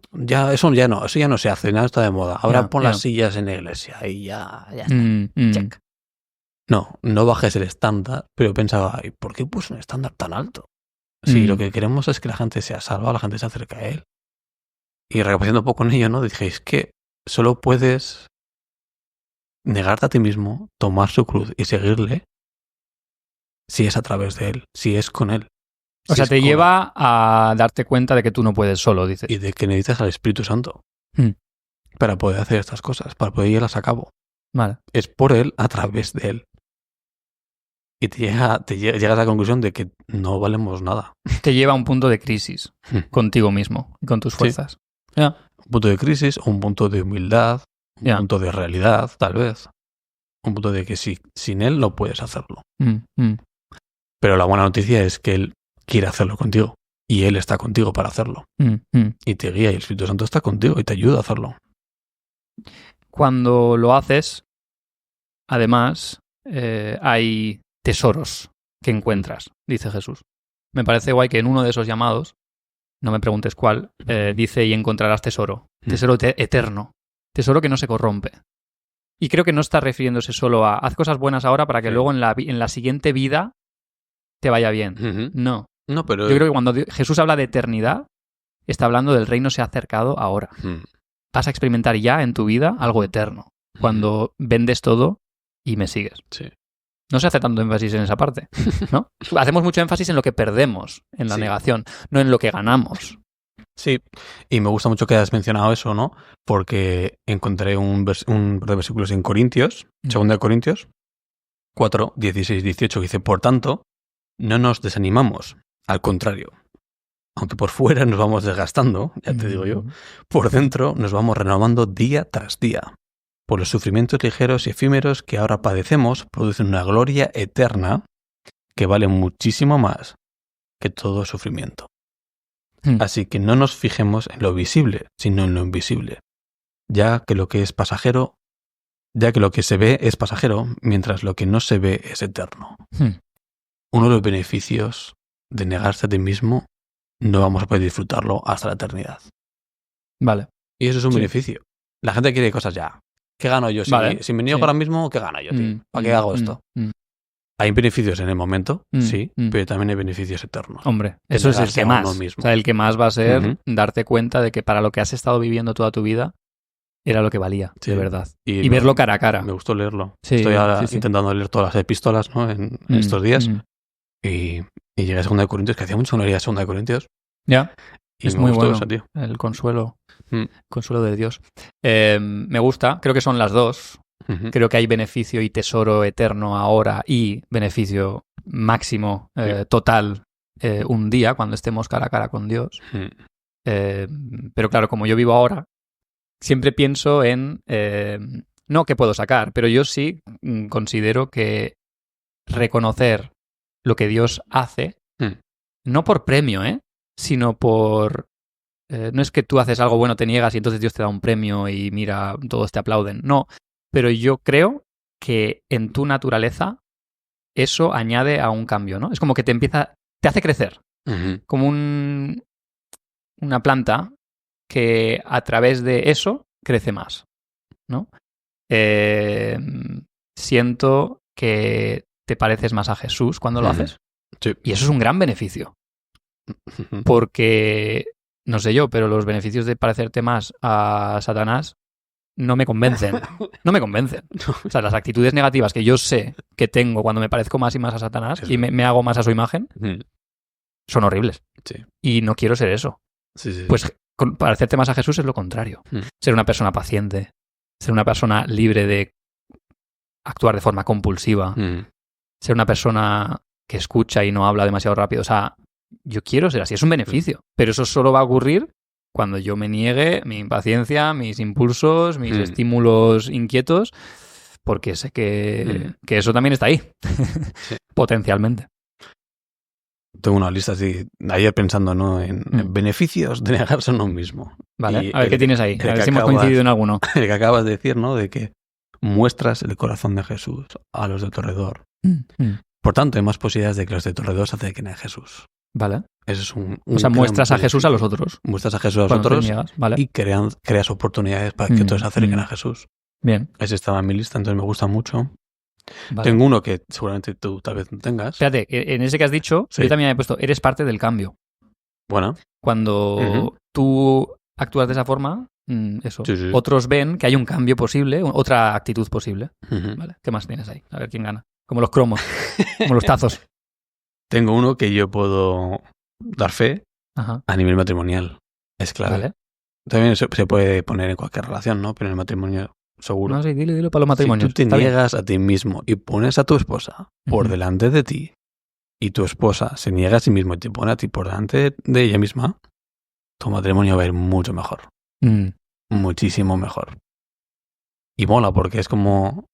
eso ya no se hace, nada está de moda. Ahora pon las sillas en la iglesia y ya está. Check. No bajes el estándar, pero pensaba, ¿y por qué puso un estándar tan alto? Si lo que queremos es que la gente sea salva, la gente se acerque a él. Y recapacitando un poco en ello, ¿no? Dije, es que solo puedes negarte a ti mismo, tomar su cruz y seguirle si es a través de él, si es con él. O sea, te lleva a darte cuenta de que tú no puedes solo, dices. Y de que necesitas al Espíritu Santo para poder hacer estas cosas, para poder llevarlas a cabo. Vale. Es por él, a través de él. Y llegas a la conclusión de que no valemos nada. Te lleva a un punto de crisis contigo mismo y con tus fuerzas. Un punto de crisis, un punto de humildad, un punto de realidad, tal vez. Un punto de que sin él no puedes hacerlo. Pero la buena noticia es que él quiere hacerlo contigo. Y él está contigo para hacerlo. Y te guía y el Espíritu Santo está contigo y te ayuda a hacerlo. Cuando lo haces, además, hay tesoros que encuentras, dice Jesús. Me parece guay que en uno de esos llamados, no me preguntes cuál, dice y encontrarás tesoro. Tesoro eterno. Tesoro que no se corrompe. Y creo que no está refiriéndose solo a haz cosas buenas ahora para que luego en la siguiente vida te vaya bien. No, pero... Yo creo que cuando Jesús habla de eternidad, está hablando del reino se ha acercado ahora. Vas a experimentar ya en tu vida algo eterno. Cuando vendes todo y me sigues. Sí. No se hace tanto énfasis en esa parte, ¿no? Hacemos mucho énfasis en lo que perdemos, en la negación, no en lo que ganamos. Sí, y me gusta mucho que hayas mencionado eso, ¿no? Porque encontré un par de versículos en Corintios, 2 Corintios 4, 16, 18, que dice, por tanto, no nos desanimamos, al contrario. Aunque por fuera nos vamos desgastando, ya te digo yo, por dentro nos vamos renovando día tras día. Por los sufrimientos ligeros y efímeros que ahora padecemos producen una gloria eterna que vale muchísimo más que todo sufrimiento. Así que no nos fijemos en lo visible, sino en lo invisible, ya que lo que se ve es pasajero, mientras lo que no se ve es eterno. Uno de los beneficios de negarse a ti mismo no vamos a poder disfrutarlo hasta la eternidad. Vale. Y eso es un beneficio. La gente quiere cosas ya. ¿Qué gano yo? Si me niego ahora mismo, ¿qué gano yo, tío? ¿Para qué hago esto? Hay beneficios en el momento, sí, pero también hay beneficios eternos. Hombre, eso es el que más. O sea, el que más va a ser darte cuenta de que para lo que has estado viviendo toda tu vida era lo que valía, de verdad. Y verlo cara a cara. Me gustó leerlo. Estoy ahora intentando leer todas las epístolas, ¿no? en estos días. Y llegué a 2 de Corintios, que hacía mucho que no leía 2 de Corintios. Ya. Y es muy bueno eso, tío. El consuelo de Dios. Me gusta, creo que son las dos. Creo que hay beneficio y tesoro eterno ahora y beneficio máximo total un día cuando estemos cara a cara con Dios. Pero claro, como yo vivo ahora, siempre pienso en no qué puedo sacar, pero yo sí considero que reconocer lo que Dios hace, no por premio, sino por... no es que tú haces algo bueno, te niegas y entonces Dios te da un premio y mira, todos te aplauden. No, pero yo creo que en tu naturaleza eso añade a un cambio, ¿no? Es como que te hace crecer. Como una planta que a través de eso crece más, ¿no? Siento que te pareces más a Jesús cuando lo haces. Sí. Y eso es un gran beneficio. Porque, no sé yo, pero los beneficios de parecerte más a Satanás no me convencen. No me convencen. O sea, las actitudes negativas que yo sé que tengo cuando me parezco más y más a Satanás y me hago más a su imagen son horribles. Sí. Y no quiero ser eso. Sí. Pues parecerte más a Jesús es lo contrario. Ser una persona paciente. Ser una persona libre de actuar de forma compulsiva. Ser una persona que escucha y no habla demasiado rápido. O sea, yo quiero ser así. Es un beneficio. Pero eso solo va a ocurrir cuando yo me niegue mi impaciencia, mis impulsos, mis estímulos inquietos, porque sé que eso también está ahí, potencialmente. Tengo una lista así, ayer pensando, ¿no? en beneficios de negarse a uno mismo. Vale, a ver qué tienes ahí, a ver si hemos coincidido en alguno. El que acabas de decir, ¿no? De que muestras el corazón de Jesús a los de tu alrededor. Por tanto, hay más posibilidades de que los de tu alrededor se acerquen a Jesús. Vale. Eso es un o sea, muestras a Jesús a los otros. Muestras a Jesús a los otros y creas oportunidades para que otros se acerquen a Jesús. Bien. Ese estaba en mi lista, entonces me gusta mucho. Vale. Tengo uno que seguramente tú tal vez no tengas. Espérate, en ese que has dicho, yo también he puesto, eres parte del cambio. Bueno. Cuando tú actúas de esa forma, eso. Sí. Otros ven que hay un cambio posible, otra actitud posible. Vale. ¿Qué más tienes ahí? A ver quién gana. Como los cromos, como los tazos. Tengo uno que yo puedo dar fe a nivel matrimonial. Es clave. Vale. También se puede poner en cualquier relación, ¿no? Pero en el matrimonio seguro. No, sí, dilo para los matrimonios. Si tú te niegas a ti mismo y pones a tu esposa por delante de ti y tu esposa se niega a sí mismo y te pone a ti por delante de ella misma, tu matrimonio va a ir mucho mejor. Muchísimo mejor. Y mola porque es como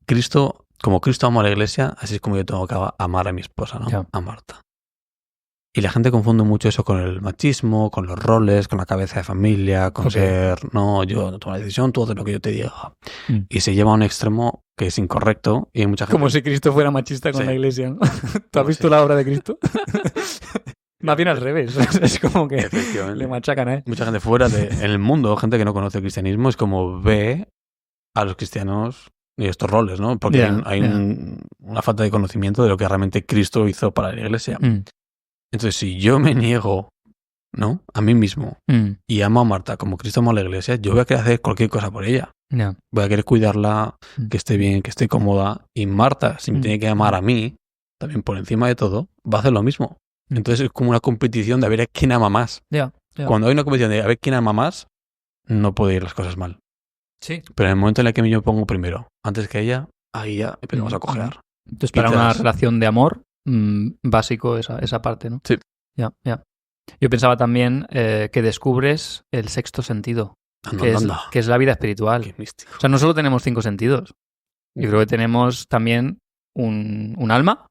Cristo ama a la iglesia, así es como yo tengo que amar a mi esposa, ¿no? Yeah. A Marta. Y la gente confunde mucho eso con el machismo, con los roles, con la cabeza de familia, con ser, no, yo no tomo la decisión, tú haces lo que yo te diga. Y se lleva a un extremo que es incorrecto y hay mucha gente... Como si Cristo fuera machista con la iglesia, ¿no? ¿Tú has visto la obra de Cristo? Más bien al revés. Es como que le machacan a él. Mucha gente fuera en el mundo, gente que no conoce el cristianismo, es como ve a los cristianos y estos roles, ¿no? Porque hay una falta de conocimiento de lo que realmente Cristo hizo para la iglesia. Entonces, si yo me niego, ¿no? A mí mismo y amo a Marta como Cristo amó a la iglesia, yo voy a querer hacer cualquier cosa por ella. Voy a querer cuidarla, que esté bien, que esté cómoda. Y Marta, si me tiene que amar a mí, también por encima de todo, va a hacer lo mismo. Entonces es como una competición de a ver quién ama más. Cuando hay una competición de a ver quién ama más, no puede ir las cosas mal. Sí. Pero en el momento en el que yo pongo primero, antes que ella, ahí ya empezamos a cojear. Entonces, para una relación de amor, básico esa parte, ¿no? Sí. Ya. Yo pensaba también que descubres el sexto sentido, que es la vida espiritual. Qué místico. O sea, no solo tenemos 5 sentidos. Yo creo que tenemos también un alma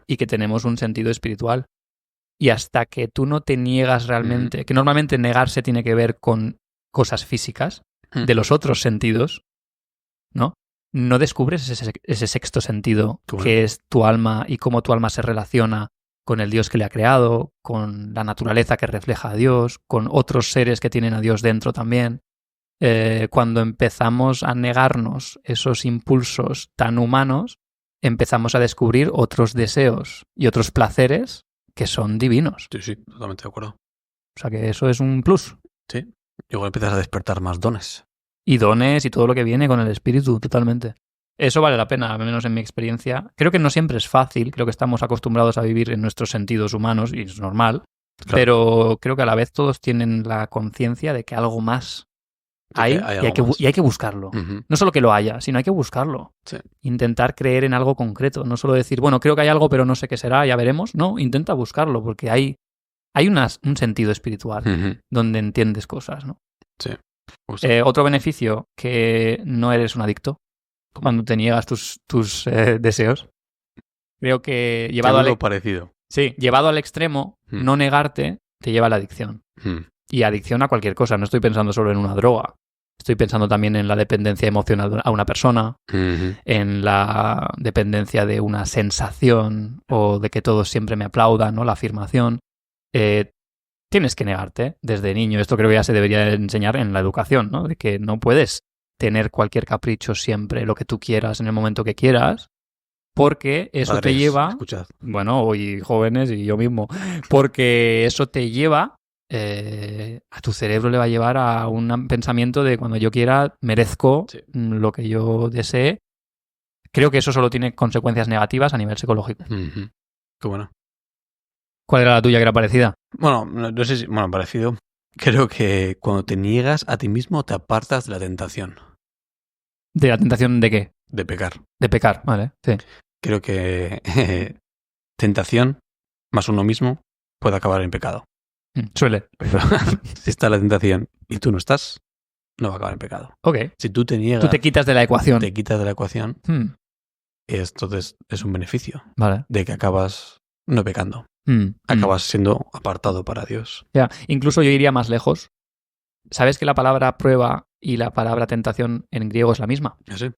y que tenemos un sentido espiritual. Y hasta que tú no te niegas realmente, que normalmente negarse tiene que ver con cosas físicas de los otros sentidos, ¿no? No descubres ese sexto sentido que es tu alma y cómo tu alma se relaciona con el Dios que le ha creado, con la naturaleza que refleja a Dios, con otros seres que tienen a Dios dentro también. Cuando empezamos a negarnos esos impulsos tan humanos, empezamos a descubrir otros deseos y otros placeres que son divinos. Sí, totalmente de acuerdo. O sea que eso es un plus. Sí, y luego empiezas a despertar más dones. Y dones y todo lo que viene con el espíritu, totalmente. Eso vale la pena, al menos en mi experiencia. Creo que no siempre es fácil, creo que estamos acostumbrados a vivir en nuestros sentidos humanos y es normal, claro. Pero creo que a la vez todos tienen la conciencia de que algo más hay y hay que buscarlo. Uh-huh. No solo que lo haya, sino hay que buscarlo. Sí. Intentar creer en algo concreto, no solo decir, bueno, creo que hay algo, pero no sé qué será, ya veremos. No, intenta buscarlo, porque hay un sentido espiritual uh-huh. donde entiendes cosas, ¿no? Sí. Otro beneficio, que no eres un adicto cuando te niegas tus deseos. Creo que llevado parecido. Sí, llevado al extremo, no negarte te lleva a la adicción. Y adicción a cualquier cosa. No estoy pensando solo en una droga. Estoy pensando también en la dependencia emocional a una persona, en la dependencia de una sensación o de que todos siempre me aplaudan, ¿no? La afirmación. Tienes que negarte desde niño. Esto creo que ya se debería enseñar en la educación, ¿no? De que no puedes tener cualquier capricho siempre, lo que tú quieras en el momento que quieras, porque eso Padres, te lleva... Escuchad. Bueno, y jóvenes y yo mismo. Porque eso te lleva... a tu cerebro le va a llevar a un pensamiento de cuando yo quiera merezco lo que yo desee. Creo que eso solo tiene consecuencias negativas a nivel psicológico. Uh-huh. Qué bueno. ¿Cuál era la tuya que era parecida? Bueno, no sé si... Bueno, parecido. Creo que cuando te niegas a ti mismo te apartas de la tentación. ¿De la tentación de qué? De pecar. De pecar, vale, sí. Creo que tentación más uno mismo puede acabar en pecado. Suele. Pero si está la tentación y tú no estás, no va a acabar en pecado. Ok. Si tú te niegas... Tú te quitas de la ecuación. Te quitas de la ecuación. Entonces es un beneficio. Vale. De que acabas no pecando. Acabas siendo apartado para Dios. Ya. Incluso yo iría más lejos. ¿Sabes que la palabra prueba y la palabra tentación en griego es la misma? Sí.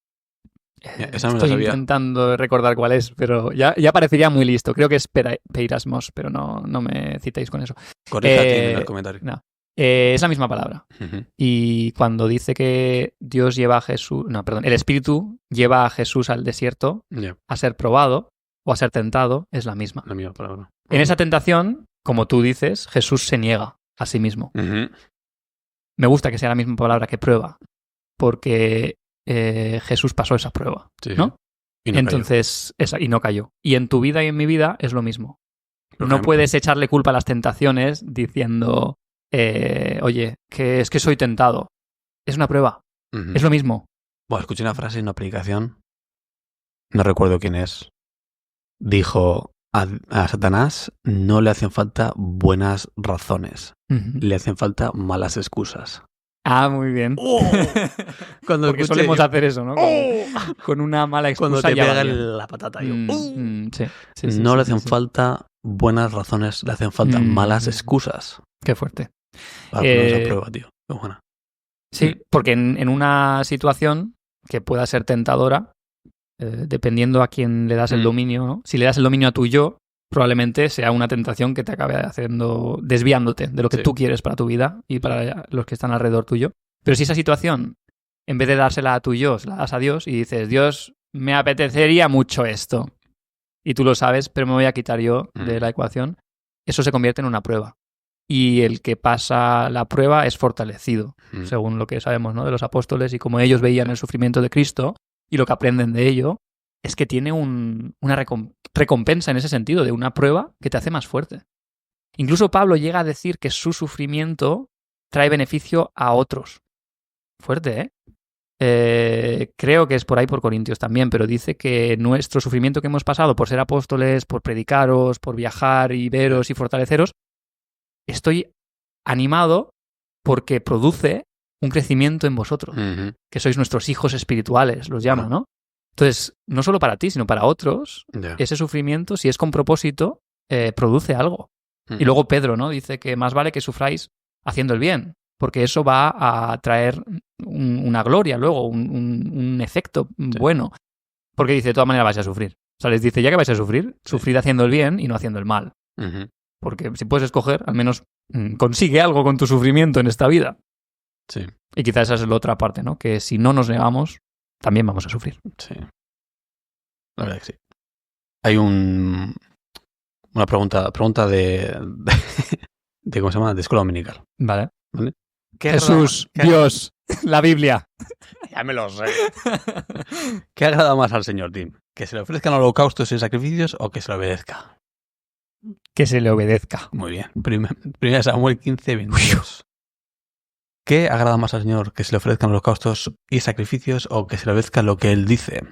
Esa me la Estoy sabía. intentando recordar cuál es, pero ya parecería muy listo. Creo que es peirasmos, pero no me citéis con eso. Corríjate en el comentario. No. Es la misma palabra. Uh-huh. Y cuando dice que Dios lleva a Jesús... No, perdón. El Espíritu lleva a Jesús al desierto a ser probado o a ser tentado, es la misma. La misma palabra. En esa tentación, como tú dices, Jesús se niega a sí mismo. Uh-huh. Me gusta que sea la misma palabra que prueba, porque Jesús pasó esa prueba, ¿no? Y no Entonces, y no cayó. Y en tu vida y en mi vida es lo mismo. No puedes echarle culpa a las tentaciones diciendo, oye, que es que soy tentado. Es una prueba. Uh-huh. Es lo mismo. Bueno, escuché una frase en una predicación, no recuerdo quién es, dijo, a Satanás no le hacen falta buenas razones, le hacen falta malas excusas. Ah, muy bien. Porque solemos hacer eso, ¿no? Con una mala excusa. Cuando te pega la patata. Sí, no le hacen falta buenas razones, le hacen falta malas excusas. Qué fuerte. Para poner esa prueba, tío. Qué buena. Sí, porque en una situación que pueda ser tentadora, dependiendo a quién le das el dominio, ¿no? Si le das el dominio a tu yo, probablemente sea una tentación que te acabe desviándote de lo que tú quieres para tu vida y para los que están alrededor tuyo. Pero si esa situación, en vez de dársela a tu yo, se la das a Dios y dices, Dios, me apetecería mucho esto, y tú lo sabes, pero me voy a quitar yo de la ecuación, eso se convierte en una prueba. Y el que pasa la prueba es fortalecido, según lo que sabemos, ¿no? De los apóstoles y como ellos veían el sufrimiento de Cristo y lo que aprenden de ello, es que tiene una recompensa en ese sentido, de una prueba que te hace más fuerte. Incluso Pablo llega a decir que su sufrimiento trae beneficio a otros. Fuerte, ¿eh? Creo que es por ahí por Corintios también, pero dice que nuestro sufrimiento que hemos pasado por ser apóstoles, por predicaros, por viajar y veros y fortaleceros, estoy animado porque produce un crecimiento en vosotros, que sois nuestros hijos espirituales, los llama, ¿no? Entonces, no solo para ti, sino para otros, ese sufrimiento, si es con propósito, produce algo. Y luego Pedro, ¿no? Dice que más vale que sufráis haciendo el bien, porque eso va a traer una gloria luego, un efecto bueno. Porque dice, de todas maneras vais a sufrir. O sea, les dice, ya que vais a sufrir, sufrid haciendo el bien y no haciendo el mal. Uh-huh. Porque si puedes escoger, al menos consigue algo con tu sufrimiento en esta vida. Sí. Y quizás esa es la otra parte, ¿no? Que si no nos negamos, también vamos a sufrir. Sí. La verdad que sí. Hay una pregunta de ¿cómo se llama? De escuela dominical. Vale. Jesús, Dios, la Biblia. Ya me lo sé. ¿Qué agrada más al Señor, Tim? ¿Que se le ofrezcan holocaustos y sacrificios o que se le obedezca? Que se le obedezca. Muy bien. Primera Samuel 15, 22. ¿Qué agrada más al Señor? ¿Que se le ofrezcan holocaustos y sacrificios o que se le obedezca lo que Él dice?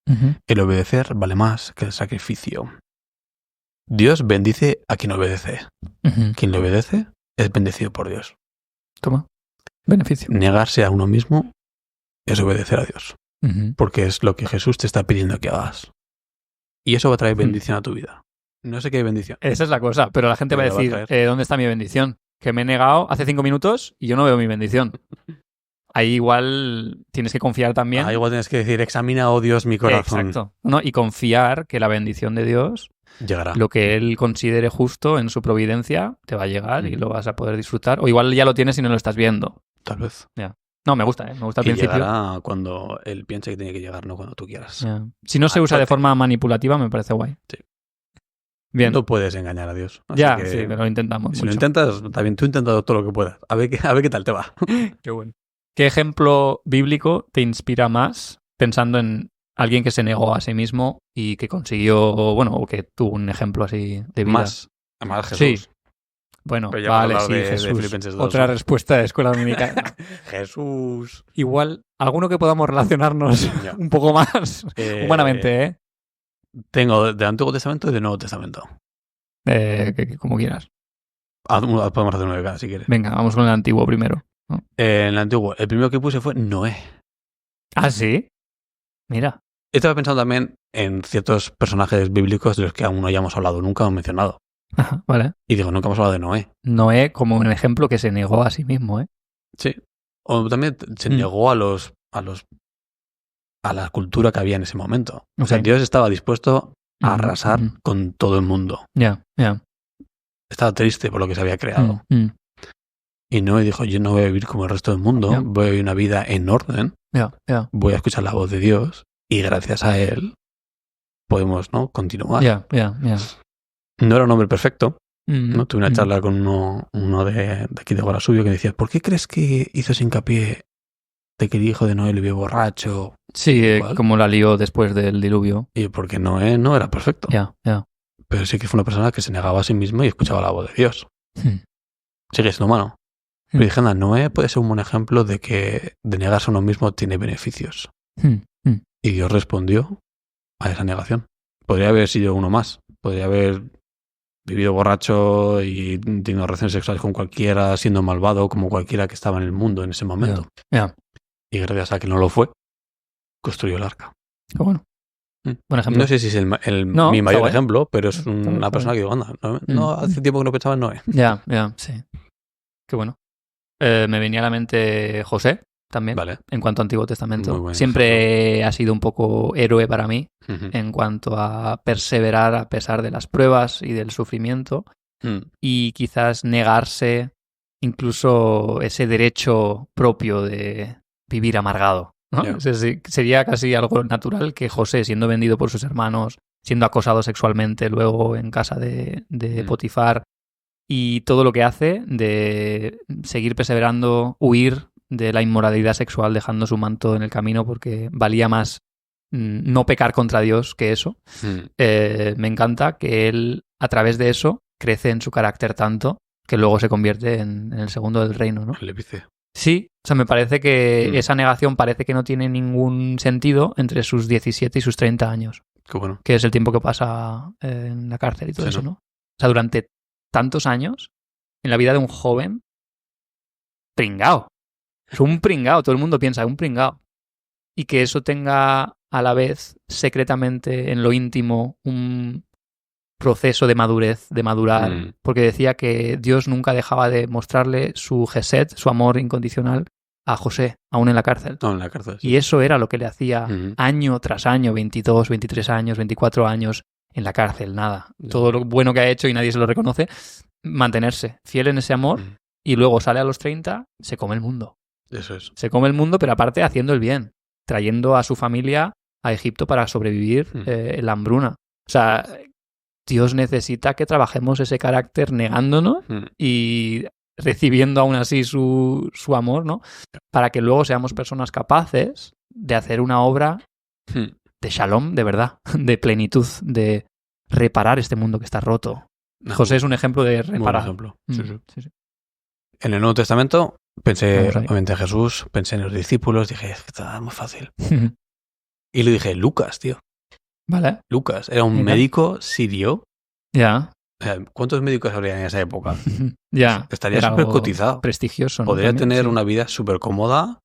Uh-huh. El obedecer vale más que el sacrificio. Dios bendice a quien obedece. Uh-huh. Quien le obedece es bendecido por Dios. Toma. Beneficio. Negarse a uno mismo es obedecer a Dios. Uh-huh. Porque es lo que Jesús te está pidiendo que hagas. Y eso va a traer bendición a tu vida. No sé qué bendición. Esa es la cosa, pero la gente va a decir, ¿dónde está mi bendición? Que me he negado hace 5 minutos y yo no veo mi bendición. Ahí igual tienes que confiar también. Ahí igual tienes que decir, examina, oh Dios, mi corazón. Exacto. ¿No? Y confiar que la bendición de Dios, llegará. Lo que Él considere justo en su providencia, te va a llegar y lo vas a poder disfrutar. O igual ya lo tienes y no lo estás viendo. Tal vez. Ya. No, me gusta, me gusta al principio. Llegará cuando Él piense que tiene que llegar, no cuando tú quieras. Ya. Si no se usa de forma manipulativa, me parece guay. Sí. Bien. No puedes engañar a Dios. Ya, sí, pero lo intentamos. Si mucho. lo intentas, también tú intentas todo lo que puedas. A ver qué tal te va. Qué bueno. ¿Qué ejemplo bíblico te inspira más pensando en alguien que se negó a sí mismo y que consiguió, bueno, o que tuvo un ejemplo así de vida? Más Jesús. Sí. Bueno, pero ya vale, sí, de Jesús. Filipenses 2, Otra ¿no? respuesta de escuela dominical. Jesús. Igual, alguno que podamos relacionarnos un poco más humanamente, ¿eh? Tengo del Antiguo Testamento y del Nuevo Testamento. Como quieras. Podemos hacer uno de cada si quieres. Venga, vamos con el antiguo primero, ¿no? En el Antiguo, el primero que puse fue Noé. ¿Ah, sí? Mira. Estaba pensando también en ciertos personajes bíblicos de los que aún no hayamos hablado, nunca hemos mencionado. Ajá, vale. Y digo, nunca hemos hablado de Noé. Noé como un ejemplo que se negó a sí mismo, ¿eh? Sí. O también se negó a la cultura que había en ese momento. Okay. O sea, Dios estaba dispuesto a arrasar con todo el mundo. Ya. Estaba triste por lo que se había creado. Y Noé dijo, yo no voy a vivir como el resto del mundo, voy a vivir una vida en orden, voy a escuchar la voz de Dios y gracias a él podemos, ¿no?, continuar. No era un hombre perfecto. ¿No? Tuve una charla con uno de aquí de Guarasubio que decía, ¿por qué crees que hizo ese hincapié de que el hijo de Noé le vio borracho? Sí, como la lió después del diluvio. Y porque Noé no era perfecto. Pero sí que fue una persona que se negaba a sí mismo y escuchaba la voz de Dios. Sigue siendo humano. Pero dije, Noé puede ser un buen ejemplo de que de negarse a uno mismo tiene beneficios. Y Dios respondió a esa negación. Podría haber sido uno más. Podría haber vivido borracho y tenido relaciones sexuales con cualquiera, siendo malvado como cualquiera que estaba en el mundo en ese momento. Y gracias a que no lo fue, construyó el arca. Qué bueno. Buen ejemplo. No sé si es mi mayor ejemplo, pero es una persona que digo, anda, no hace tiempo que no pensaba en Noé. Ya, sí. Qué bueno. Me venía a la mente José también, en cuanto a Antiguo Testamento. Siempre ha sido un poco héroe para mí en cuanto a perseverar a pesar de las pruebas y del sufrimiento y quizás negarse incluso ese derecho propio de vivir amargado, ¿no? Sería casi algo natural que José, siendo vendido por sus hermanos, siendo acosado sexualmente luego en casa de Potifar, y todo lo que hace de seguir perseverando, huir de la inmoralidad sexual, dejando su manto en el camino porque valía más no pecar contra Dios que eso. Me encanta que él, a través de eso, crece en su carácter tanto que luego se convierte en el segundo del reino, ¿no? El epíce. Sí, o sea, me parece que esa negación parece que no tiene ningún sentido entre sus 17 y sus 30 años. Qué bueno. Que es el tiempo que pasa en la cárcel y todo eso, ¿no? O sea, durante tantos años en la vida de un joven pringao. Es un pringao, todo el mundo piensa, un pringao. Y que eso tenga a la vez secretamente en lo íntimo un proceso de madurez, de madurar, porque decía que Dios nunca dejaba de mostrarle su gesed, su amor incondicional a José, aún en la cárcel. No, en la cárcel, sí. Y eso era lo que le hacía año tras año, 22, 23 años, 24 años en la cárcel, nada. Todo lo bueno que ha hecho y nadie se lo reconoce, mantenerse fiel en ese amor y luego sale a los 30, se come el mundo. Eso es. Se come el mundo, pero aparte haciendo el bien, trayendo a su familia a Egipto para sobrevivir en la hambruna. O sea, Dios necesita que trabajemos ese carácter negándonos y recibiendo aún así su amor, ¿no? Para que luego seamos personas capaces de hacer una obra de shalom, de verdad, de plenitud, de reparar este mundo que está roto. José es un ejemplo de reparar. Buen ejemplo. Sí. En el Nuevo Testamento pensé obviamente en Jesús, pensé en los discípulos, dije, es que está muy fácil. Y le dije, Lucas, tío. Vale. Lucas, era un médico sirio. Ya. O sea, ¿cuántos médicos habría en esa época? Ya. Estaría súper cotizado. Prestigioso, ¿no? Podría También, tener una vida súper cómoda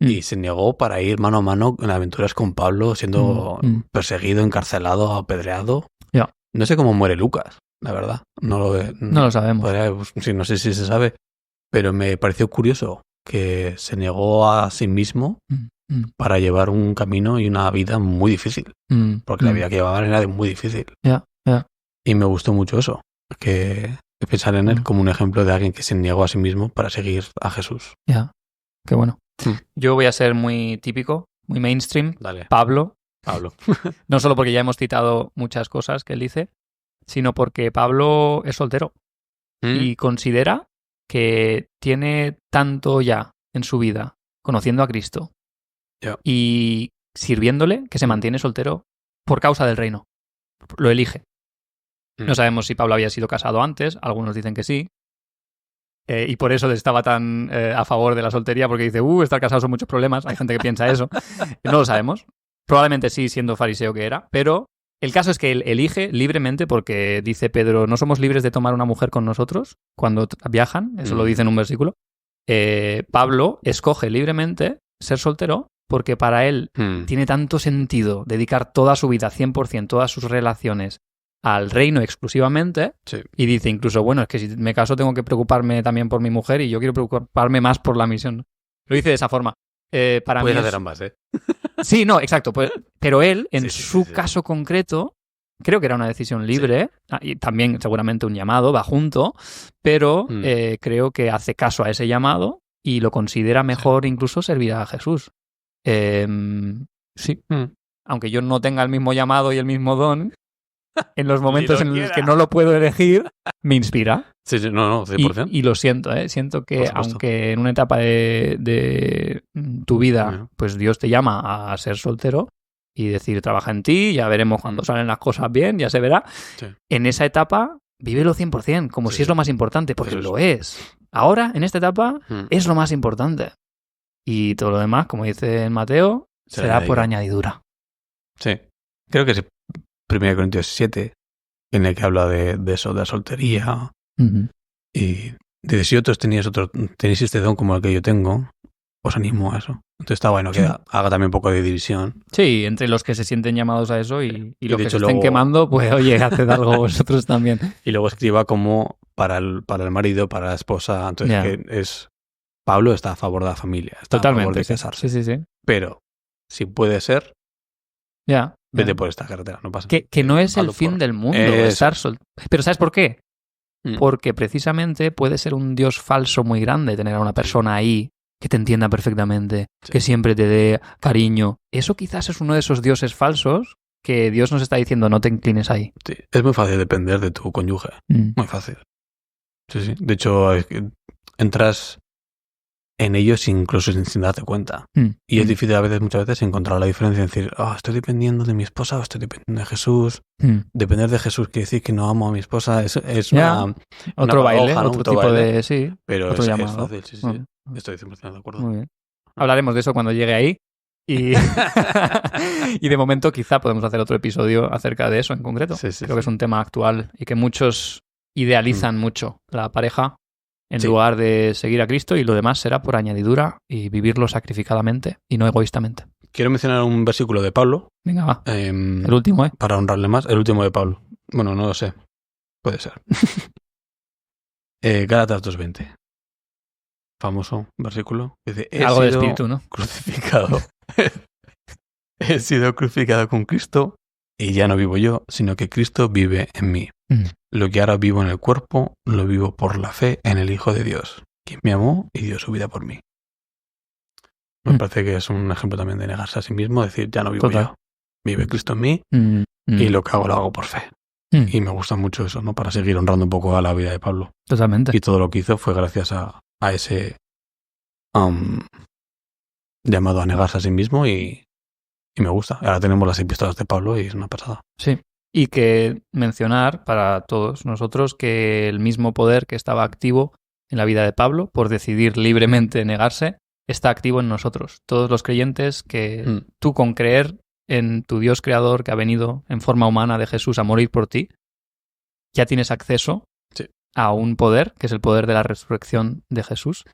y se negó para ir mano a mano en aventuras con Pablo, siendo perseguido, encarcelado, apedreado. Ya. No sé cómo muere Lucas, la verdad. No lo sabemos. No sé si se sabe, pero me pareció curioso que se negó a sí mismo para llevar un camino y una vida muy difícil. Porque la vida que llevaba era muy difícil. Y me gustó mucho eso, que pensar en él como un ejemplo de alguien que se negó a sí mismo para seguir a Jesús. Ya, qué bueno. Yo voy a ser muy típico, muy mainstream. Dale. Pablo. No solo porque ya hemos citado muchas cosas que él dice, sino porque Pablo es soltero y considera que tiene tanto ya en su vida conociendo a Cristo y sirviéndole que se mantiene soltero por causa del reino. Lo elige. No sabemos si Pablo había sido casado antes, algunos dicen que sí. Y por eso estaba tan a favor de la soltería, porque dice, estar casado son muchos problemas. Hay gente que piensa eso. No lo sabemos. Probablemente sí, siendo fariseo que era. Pero el caso es que él elige libremente, porque dice Pedro, no somos libres de tomar una mujer con nosotros cuando viajan. Eso lo dice en un versículo. Pablo escoge libremente ser soltero porque para él tiene tanto sentido dedicar toda su vida, 100%, todas sus relaciones al reino exclusivamente, y dice incluso, bueno, es que si me caso tengo que preocuparme también por mi mujer y yo quiero preocuparme más por la misión. Lo dice de esa forma. Para Puedes mí hacer ambas, ¿eh? Sí, no, exacto. Pues, pero él, en su caso concreto, creo que era una decisión libre, y también seguramente un llamado, va junto, pero creo que hace caso a ese llamado y lo considera mejor incluso servir a Jesús. Sí. Aunque yo no tenga el mismo llamado y el mismo don, en los momentos en los que no lo puedo elegir, me inspira. Sí, no, 100%. Y lo siento, siento que aunque en una etapa de tu vida, pues Dios te llama a ser soltero y decir, trabaja en ti, ya veremos cuando salen las cosas bien, ya se verá. En esa etapa, vívelo 100%, como si es lo más importante, porque lo es. Ahora, en esta etapa, es lo más importante. Y todo lo demás, como dice en Mateo, será por añadidura. Sí, creo que es 1 Corintios 7, en el que habla de eso, de la soltería. Y dice, si otros tenéis este don como el que yo tengo, os animo a eso. Entonces está bueno que haga también un poco de división. Sí, entre los que se sienten llamados a eso y los que se estén quemando, pues oye, haced algo vosotros también. Y luego escriba como para el marido, para la esposa. Entonces que Pablo está a favor de la familia, está totalmente, a favor de casarse. Sí. Pero si puede ser, vete por esta carretera, no pasa nada. Que no es el fin del mundo estar soltero. Pero ¿sabes por qué? Porque precisamente puede ser un Dios falso muy grande tener a una persona ahí que te entienda perfectamente, que siempre te dé cariño. Eso quizás es uno de esos dioses falsos que Dios nos está diciendo, no te inclines ahí. Sí, es muy fácil depender de tu cónyuge. Muy fácil. Sí. De hecho, entras en ellos incluso sin darte cuenta. Y es difícil muchas veces encontrar la diferencia en decir, estoy dependiendo de mi esposa o estoy dependiendo de Jesús. Depender de Jesús quiere decir que no amo a mi esposa. Es otro baile, ¿no? otro tipo baile, de... Sí, pero otro es llamado. fácil, sí. Estoy 100% de acuerdo. Muy bien. Hablaremos de eso cuando llegue ahí. Y de momento quizá podemos hacer otro episodio acerca de eso en concreto. Creo que es un tema actual y que muchos idealizan mucho la pareja en lugar de seguir a Cristo, y lo demás será por añadidura y vivirlo sacrificadamente y no egoístamente. Quiero mencionar un versículo de Pablo. Venga, va. El último, para honrarle más. El último de Pablo. Bueno, no lo sé. Puede ser. Gálatas 2:20. famoso versículo. Dice, algo de espíritu, ¿no? Crucificado. He sido crucificado con Cristo y ya no vivo yo, sino que Cristo vive en mí. Lo que ahora vivo en el cuerpo, lo vivo por la fe en el Hijo de Dios, quien me amó y dio su vida por mí. Me parece que es un ejemplo también de negarse a sí mismo, decir, ya no vivo yo. Vive Cristo en mí y lo que hago lo hago por fe. Y me gusta mucho eso, ¿no? Para seguir honrando un poco a la vida de Pablo. Totalmente. Y todo lo que hizo fue gracias a ese llamado a negarse a sí mismo y me gusta. Ahora tenemos las epístolas de Pablo y es una pasada. Sí. Y que mencionar para todos nosotros que el mismo poder que estaba activo en la vida de Pablo por decidir libremente negarse está activo en nosotros. Todos los creyentes que tú con creer en tu Dios creador que ha venido en forma humana de Jesús a morir por ti, ya tienes acceso a un poder, que es el poder de la resurrección de Jesús,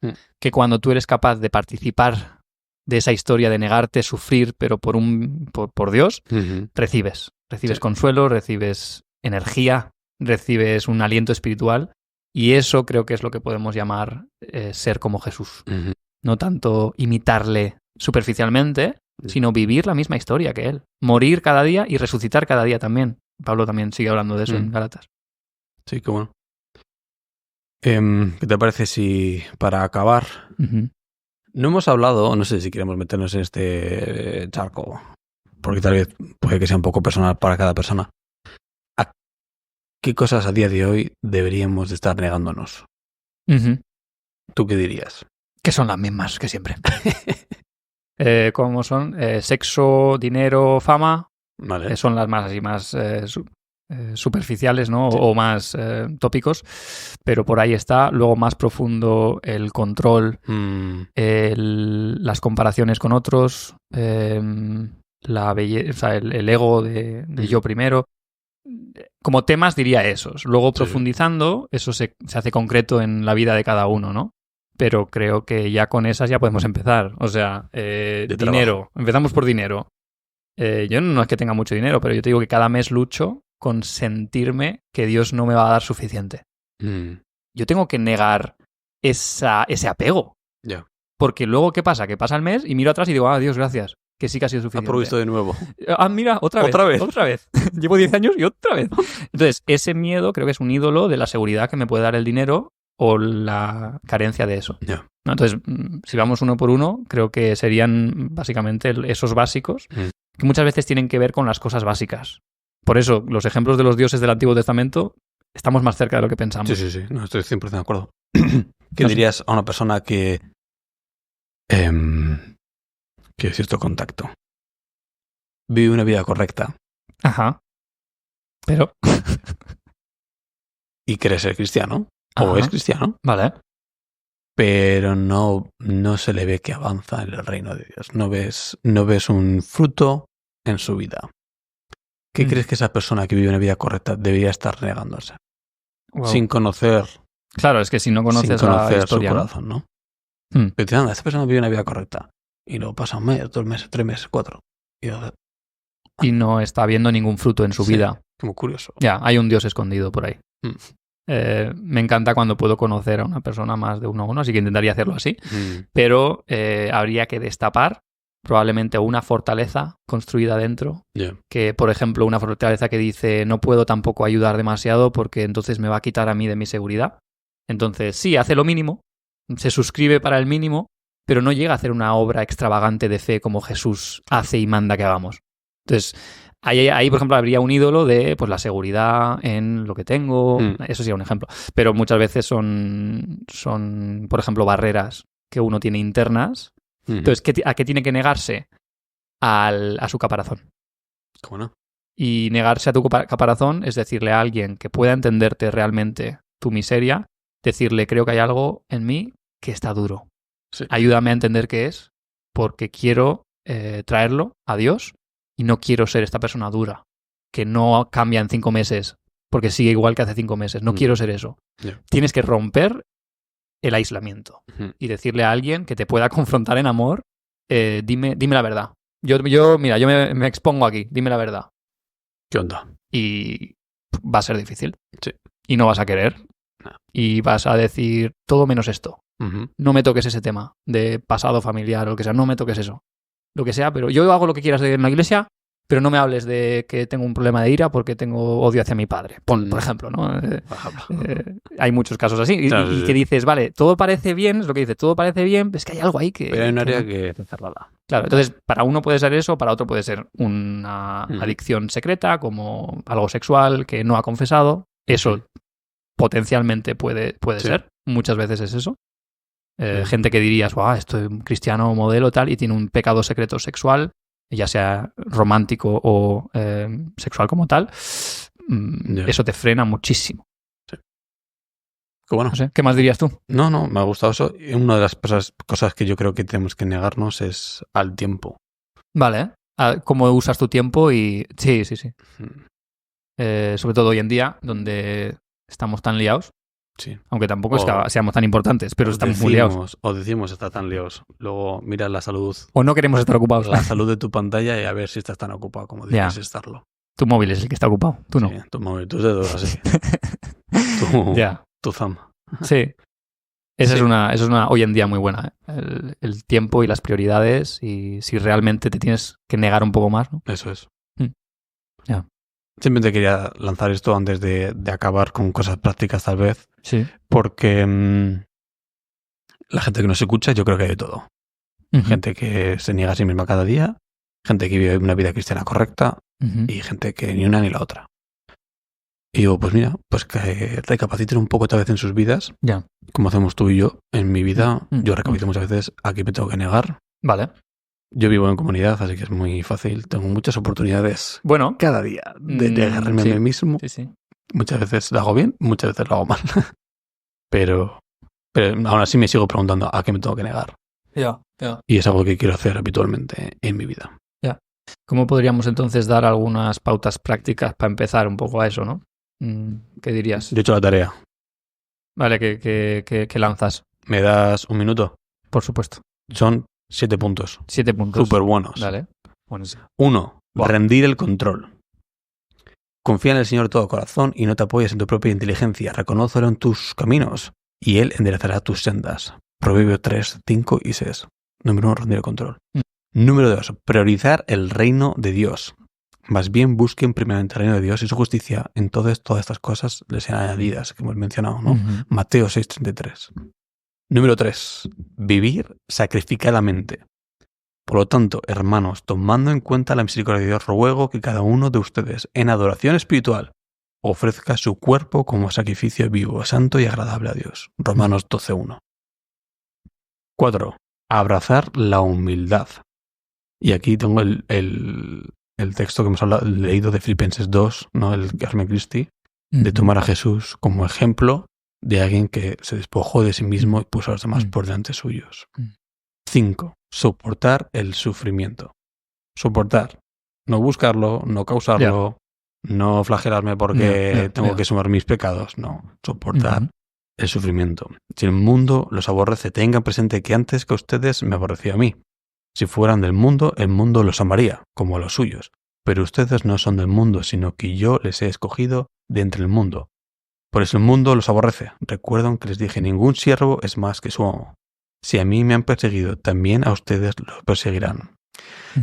que cuando tú eres capaz de participar de esa historia de negarte, sufrir, pero por Dios, recibes consuelo, recibes energía, recibes un aliento espiritual, y eso creo que es lo que podemos llamar ser como Jesús. No tanto imitarle superficialmente, sino vivir la misma historia que él. Morir cada día y resucitar cada día también. Pablo también sigue hablando de eso en Gálatas. Sí, qué bueno. ¿Qué te parece si, para acabar, no hemos hablado, no sé si queremos meternos en este charco, porque tal vez puede que sea un poco personal para cada persona, ¿a qué cosas a día de hoy deberíamos de estar negándonos? ¿Tú qué dirías? Que son las mismas que siempre. ¿Cómo son? Sexo, dinero, fama. Vale. Son las más así más superficiales, ¿no? Sí. O más tópicos. Pero por ahí está. Luego más profundo el control, las comparaciones con otros, la belleza, o sea, el ego de yo primero. Como temas diría esos. Luego profundizando, eso se hace concreto en la vida de cada uno, ¿no? Pero creo que ya con esas ya podemos empezar. O sea, dinero. Empezamos por dinero. Yo no es que tenga mucho dinero, pero yo te digo que cada mes lucho con sentirme que Dios no me va a dar suficiente. Yo tengo que negar ese apego. Yeah. Porque luego, ¿qué pasa? Que pasa el mes y miro atrás y digo, Dios, gracias. Que sí que ha sido suficiente. Ha provisto de nuevo. Mira, otra vez. Llevo 10 años y otra vez. Entonces, ese miedo creo que es un ídolo de la seguridad que me puede dar el dinero o la carencia de eso. Yeah. ¿No? Entonces, si vamos uno por uno, creo que serían básicamente esos básicos que muchas veces tienen que ver con las cosas básicas. Por eso, los ejemplos de los dioses del Antiguo Testamento estamos más cerca de lo que pensamos. Sí. No, estoy 100% de acuerdo. ¿Qué dirías a una persona que cierto contacto vive una vida correcta? Ajá. Pero y quiere ser cristiano? O es cristiano. Vale. Pero no se le ve que avanza en el reino de Dios. No ves un fruto en su vida. ¿Qué crees que esa persona que vive una vida correcta debería estar negándose? Wow. Sin conocer. Claro, es que si no conoces la historia, su corazón, ¿no? Pero esta persona vive una vida correcta. Y luego pasa un mes, 2 meses, 3 meses, 4. Y no está viendo ningún fruto en su vida. Como curioso. Ya, hay un Dios escondido por ahí. Me encanta cuando puedo conocer a una persona más de uno a uno, así que intentaría hacerlo así. Pero habría que destapar probablemente una fortaleza construida dentro. Que, por ejemplo, una fortaleza que dice no puedo tampoco ayudar demasiado porque entonces me va a quitar a mí de mi seguridad. Entonces, sí, hace lo mínimo, se suscribe para el mínimo, pero no llega a hacer una obra extravagante de fe como Jesús hace y manda que hagamos. Entonces, ahí, por ejemplo, habría un ídolo de pues la seguridad en lo que tengo. Eso sería un ejemplo. Pero muchas veces son, por ejemplo, barreras que uno tiene internas. Entonces, ¿a qué tiene que negarse? A su caparazón. ¿Cómo no? Y negarse a tu caparazón es decirle a alguien que pueda entenderte realmente tu miseria, decirle, creo que hay algo en mí que está duro. Sí. Ayúdame a entender qué es, porque quiero traerlo a Dios y no quiero ser esta persona dura, que no cambia en 5 meses porque sigue igual que hace 5 meses. No quiero ser eso. Tienes que romper el aislamiento y decirle a alguien que te pueda confrontar en amor, dime la verdad. Yo me expongo aquí, dime la verdad. ¿Qué onda? Y va a ser difícil. Sí. Y no vas a querer. No. Y vas a decir todo menos esto. No me toques ese tema de pasado familiar o lo que sea, no me toques eso. Lo que sea, pero yo hago lo que quieras en la iglesia, pero no me hables de que tengo un problema de ira porque tengo odio hacia mi padre, por ejemplo, ¿no? Hay muchos casos así. Claro, y que dices, vale, todo parece bien, es lo que dice, todo parece bien, es que hay algo ahí que... Pero hay un área que está cerrada. Claro, entonces para uno puede ser eso, para otro puede ser una adicción secreta, como algo sexual que no ha confesado. Eso potencialmente puede ser. Muchas veces es eso. Gente que dirías, esto es un cristiano modelo tal y tiene un pecado secreto sexual, ya sea romántico o sexual como tal, eso te frena muchísimo. Sí. Qué bueno. No sé, ¿qué más dirías tú? No, me ha gustado eso. Y una de las cosas que yo creo que tenemos que negarnos es al tiempo. Vale. ¿Cómo usas tu tiempo? Y sí. Sobre todo hoy en día, donde estamos tan liados. Sí. Aunque tampoco seamos tan importantes, pero estamos muy liados. O decimos estar tan liados. Luego miras la salud. O no queremos estar ocupados. La salud de tu pantalla y a ver si estás tan ocupado como dices estarlo. Tu móvil es el que está ocupado, tú no. Sí, tu móvil, tus dedos así. Tu thumb. Sí. Esa es una hoy en día muy buena. El tiempo y las prioridades y si realmente te tienes que negar un poco más, ¿no? Eso es. Ya. Simplemente quería lanzar esto antes de acabar con cosas prácticas tal vez. Sí. Porque la gente que nos escucha yo creo que hay de todo. Gente que se niega a sí misma cada día, gente que vive una vida cristiana correcta y gente que ni una ni la otra. Y digo, pues mira, pues que recapaciten un poco tal vez en sus vidas, como hacemos tú y yo. En mi vida yo recapacito muchas veces, aquí me tengo que negar. Vale. Yo vivo en comunidad, así que es muy fácil. Tengo muchas oportunidades cada día de negarme a mí mismo. Sí. Muchas veces lo hago bien, muchas veces lo hago mal. Pero aún así me sigo preguntando a qué me tengo que negar. Y es algo que quiero hacer habitualmente en mi vida. ¿Cómo podríamos entonces dar algunas pautas prácticas para empezar un poco a eso, ¿no? ¿Qué dirías? Yo he hecho la tarea. Vale, ¿qué lanzas? ¿Me das un minuto? Por supuesto. Son 7 puntos. 7 puntos. Súper buenos. Dale. Bueno, sí. 1. Rendir el control. Confía en el Señor de todo corazón y no te apoyes en tu propia inteligencia. Reconócelo en tus caminos y Él enderezará tus sendas. Proverbios 3, 5 y 6. Número 1, rendir el control. Número 2, priorizar el reino de Dios. Más bien busquen primeramente el reino de Dios y su justicia. Entonces todas estas cosas les serán añadidas, que hemos mencionado, ¿no? Mateo 6, 33. Número 3, vivir sacrificadamente. Por lo tanto, hermanos, tomando en cuenta la misericordia de Dios, ruego que cada uno de ustedes, en adoración espiritual, ofrezca su cuerpo como sacrificio vivo, santo y agradable a Dios. Romanos 12:1. 4. Abrazar la humildad. Y aquí tengo el texto que hemos leído de Filipenses 2, ¿no? El Carmen Christi, de tomar a Jesús como ejemplo de alguien que se despojó de sí mismo y puso a los demás por delante suyos. 5. Soportar el sufrimiento. Soportar. No buscarlo, no causarlo, no flagelarme porque tengo que asumir mis pecados. No, soportar el sufrimiento. Si el mundo los aborrece, tengan presente que antes que ustedes me aborreció a mí. Si fueran del mundo, el mundo los amaría, como a los suyos. Pero ustedes no son del mundo, sino que yo les he escogido de entre el mundo. Por eso el mundo los aborrece. Recuerdan que les dije, ningún siervo es más que su amo. Si a mí me han perseguido, también a ustedes los perseguirán.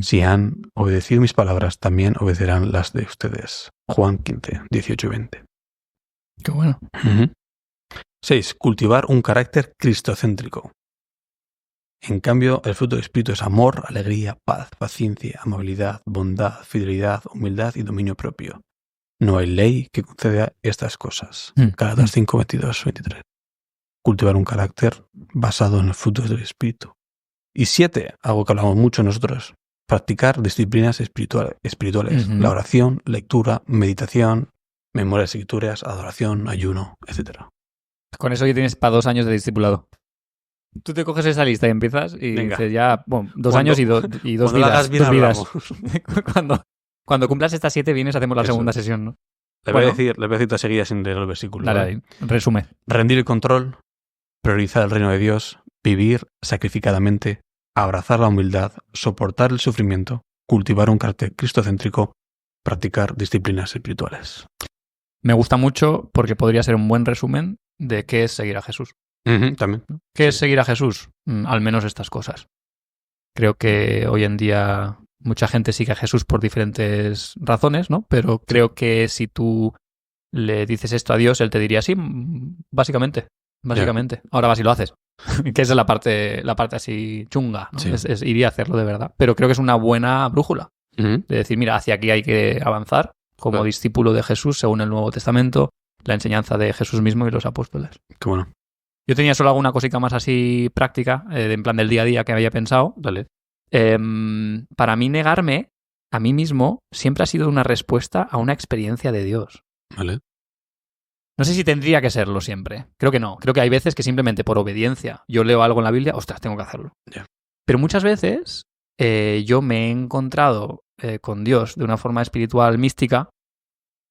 Si han obedecido mis palabras, también obedecerán las de ustedes. Juan 15, 18 y 20. Qué bueno. 6. Cultivar un carácter cristocéntrico. En cambio, el fruto del Espíritu es amor, alegría, paz, paciencia, amabilidad, bondad, fidelidad, humildad y dominio propio. No hay ley que conceda estas cosas. Gálatas 5, 22, 23. Cultivar un carácter basado en los frutos del Espíritu. Y 7, algo que hablamos mucho nosotros, practicar disciplinas espirituales. La oración, lectura, meditación, memoria de escrituras, adoración, ayuno, etc. Con eso ya tienes para 2 años de discipulado. Tú te coges esa lista y empiezas y dices ya, 2 años y 2 vidas. Bien, 2 vidas. Cuando cumplas estas 7 vienes, hacemos la segunda sesión, ¿no? Le voy a decir todas seguidas sin leer el versículo. Dale, resume. Rendir el control, priorizar el reino de Dios, vivir sacrificadamente, abrazar la humildad, soportar el sufrimiento, cultivar un carácter cristocéntrico, practicar disciplinas espirituales. Me gusta mucho porque podría ser un buen resumen de qué es seguir a Jesús. También. ¿Qué es seguir a Jesús? Al menos estas cosas. Creo que hoy en día mucha gente sigue a Jesús por diferentes razones, ¿no? Pero creo que si tú le dices esto a Dios, Él te diría sí, básicamente. Yeah. Ahora vas y lo haces. Que esa es la parte así chunga, ¿no? Sí. Es ir y hacerlo de verdad. Pero creo que es una buena brújula. De decir, mira, hacia aquí hay que avanzar como discípulo de Jesús según el Nuevo Testamento, la enseñanza de Jesús mismo y los apóstoles. Qué bueno. Yo tenía solo alguna cosita más así práctica, en plan del día a día que había pensado. Dale. Para mí negarme a mí mismo siempre ha sido una respuesta a una experiencia de Dios. Vale. No sé si tendría que serlo siempre. Creo que no. Creo que hay veces que simplemente por obediencia yo leo algo en la Biblia, ostras, tengo que hacerlo. Yeah. Pero muchas veces yo me he encontrado con Dios de una forma espiritual mística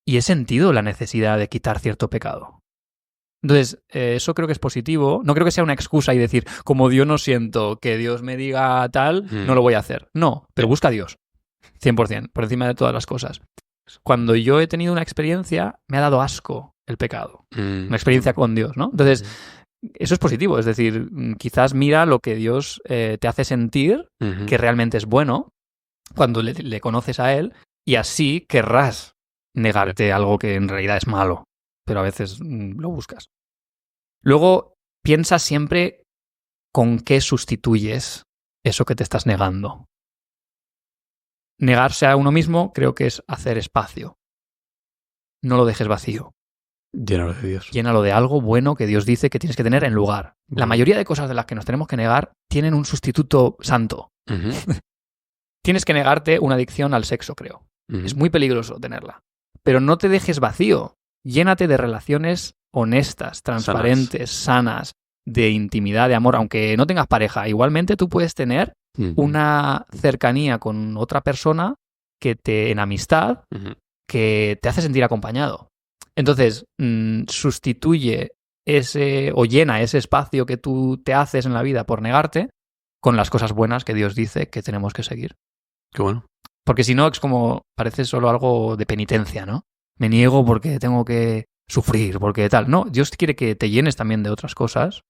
y he sentido la necesidad de quitar cierto pecado. Entonces, eso creo que es positivo. No creo que sea una excusa y decir, como yo no siento que Dios me diga tal, no lo voy a hacer. No, pero busca a Dios. 100%, por encima de todas las cosas. Cuando yo he tenido una experiencia, me ha dado asco el pecado. Una experiencia con Dios, ¿no? Entonces, eso es positivo. Es decir, quizás mira lo que Dios te hace sentir que realmente es bueno cuando le conoces a Él y así querrás negarte algo que en realidad es malo. Pero a veces lo buscas. Luego, piensa siempre con qué sustituyes eso que te estás negando. Negarse a uno mismo creo que es hacer espacio. No lo dejes vacío. Llénalo de Dios. Llénalo de algo bueno que Dios dice que tienes que tener en lugar. La mayoría de cosas de las que nos tenemos que negar tienen un sustituto santo. Tienes que negarte una adicción al sexo, creo. Es muy peligroso tenerla. Pero no te dejes vacío. Llénate de relaciones honestas, transparentes, sanas, de intimidad, de amor. Aunque no tengas pareja, igualmente tú puedes tener una cercanía con otra persona en amistad que te hace sentir acompañado. Entonces, sustituye o llena ese espacio que tú te haces en la vida por negarte con las cosas buenas que Dios dice que tenemos que seguir. Qué bueno. Porque si no, es como, parece solo algo de penitencia, ¿no? Me niego porque tengo que sufrir, porque tal. No, Dios quiere que te llenes también de otras cosas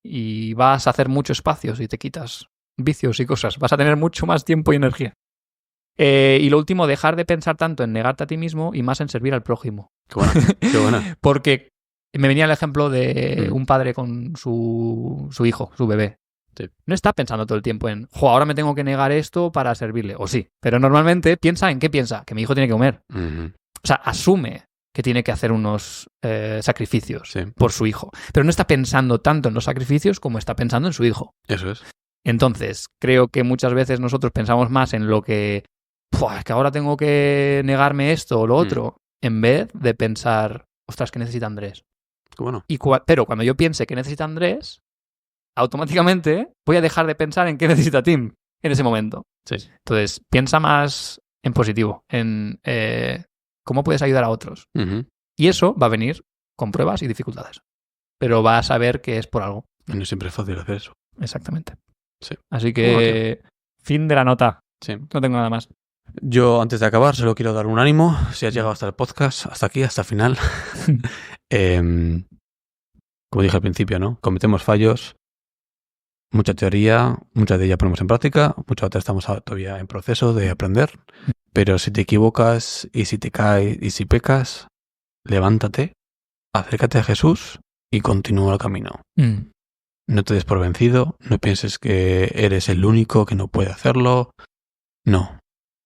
y vas a hacer mucho espacio si te quitas vicios y cosas. Vas a tener mucho más tiempo y energía. Y lo último, dejar de pensar tanto en negarte a ti mismo y más en servir al prójimo. Qué bueno, qué bueno. Porque me venía el ejemplo de un padre con su hijo, su bebé. Sí. No está pensando todo el tiempo en, ahora me tengo que negar esto para servirle. O sí, pero normalmente piensa en qué piensa, que mi hijo tiene que comer. O sea, asume que tiene que hacer unos sacrificios por su hijo. Pero no está pensando tanto en los sacrificios como está pensando en su hijo. Eso es. Entonces, creo que muchas veces nosotros pensamos más en lo que, es que ahora tengo que negarme esto o lo otro, en vez de pensar, ostras, ¿qué necesita Andrés? Qué bueno. Pero cuando yo piense qué necesita Andrés, automáticamente voy a dejar de pensar en qué necesita Tim en ese momento. Sí. Entonces, piensa más en positivo, en cómo puedes ayudar a otros. Y eso va a venir con pruebas y dificultades. Pero vas a ver que es por algo. Y no siempre es fácil hacer eso. Exactamente. Sí. Así que, fin de la nota. Sí. No tengo nada más. Yo, antes de acabar, solo quiero dar un ánimo. Si has llegado hasta el podcast, hasta aquí, hasta el final. Como dije al principio, ¿no? Cometemos fallos. Mucha teoría, mucha de ella ponemos en práctica, mucha otra estamos todavía en proceso de aprender. Pero si te equivocas y si te caes y si pecas, levántate, acércate a Jesús y continúa el camino. No te des por vencido, no pienses que eres el único que no puede hacerlo. No.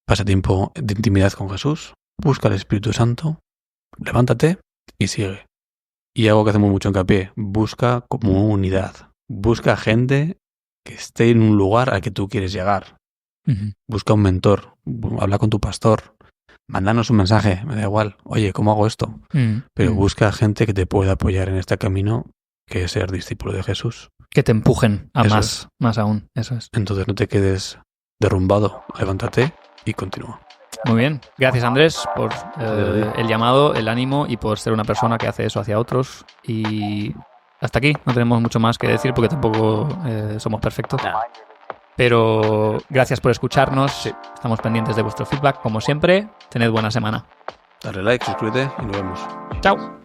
Pasa tiempo de intimidad con Jesús, busca al Espíritu Santo, levántate y sigue. Y algo que hacemos mucho hincapié, busca comunidad. Busca gente que esté en un lugar al que tú quieres llegar. Busca un mentor, habla con tu pastor, mándanos un mensaje, me da igual, oye, ¿cómo hago esto? Pero busca gente que te pueda apoyar en este camino, que es ser discípulo de Jesús. Que te empujen a más aún, eso es. Entonces no te quedes derrumbado, levántate y continúa. Muy bien, gracias Andrés por el llamado, el ánimo y por ser una persona que hace eso hacia otros. Y hasta aquí, no tenemos mucho más que decir porque tampoco somos perfectos. Pero gracias por escucharnos, estamos pendientes de vuestro feedback como siempre. Tened buena semana. Dale like, suscríbete y nos vemos. Chao.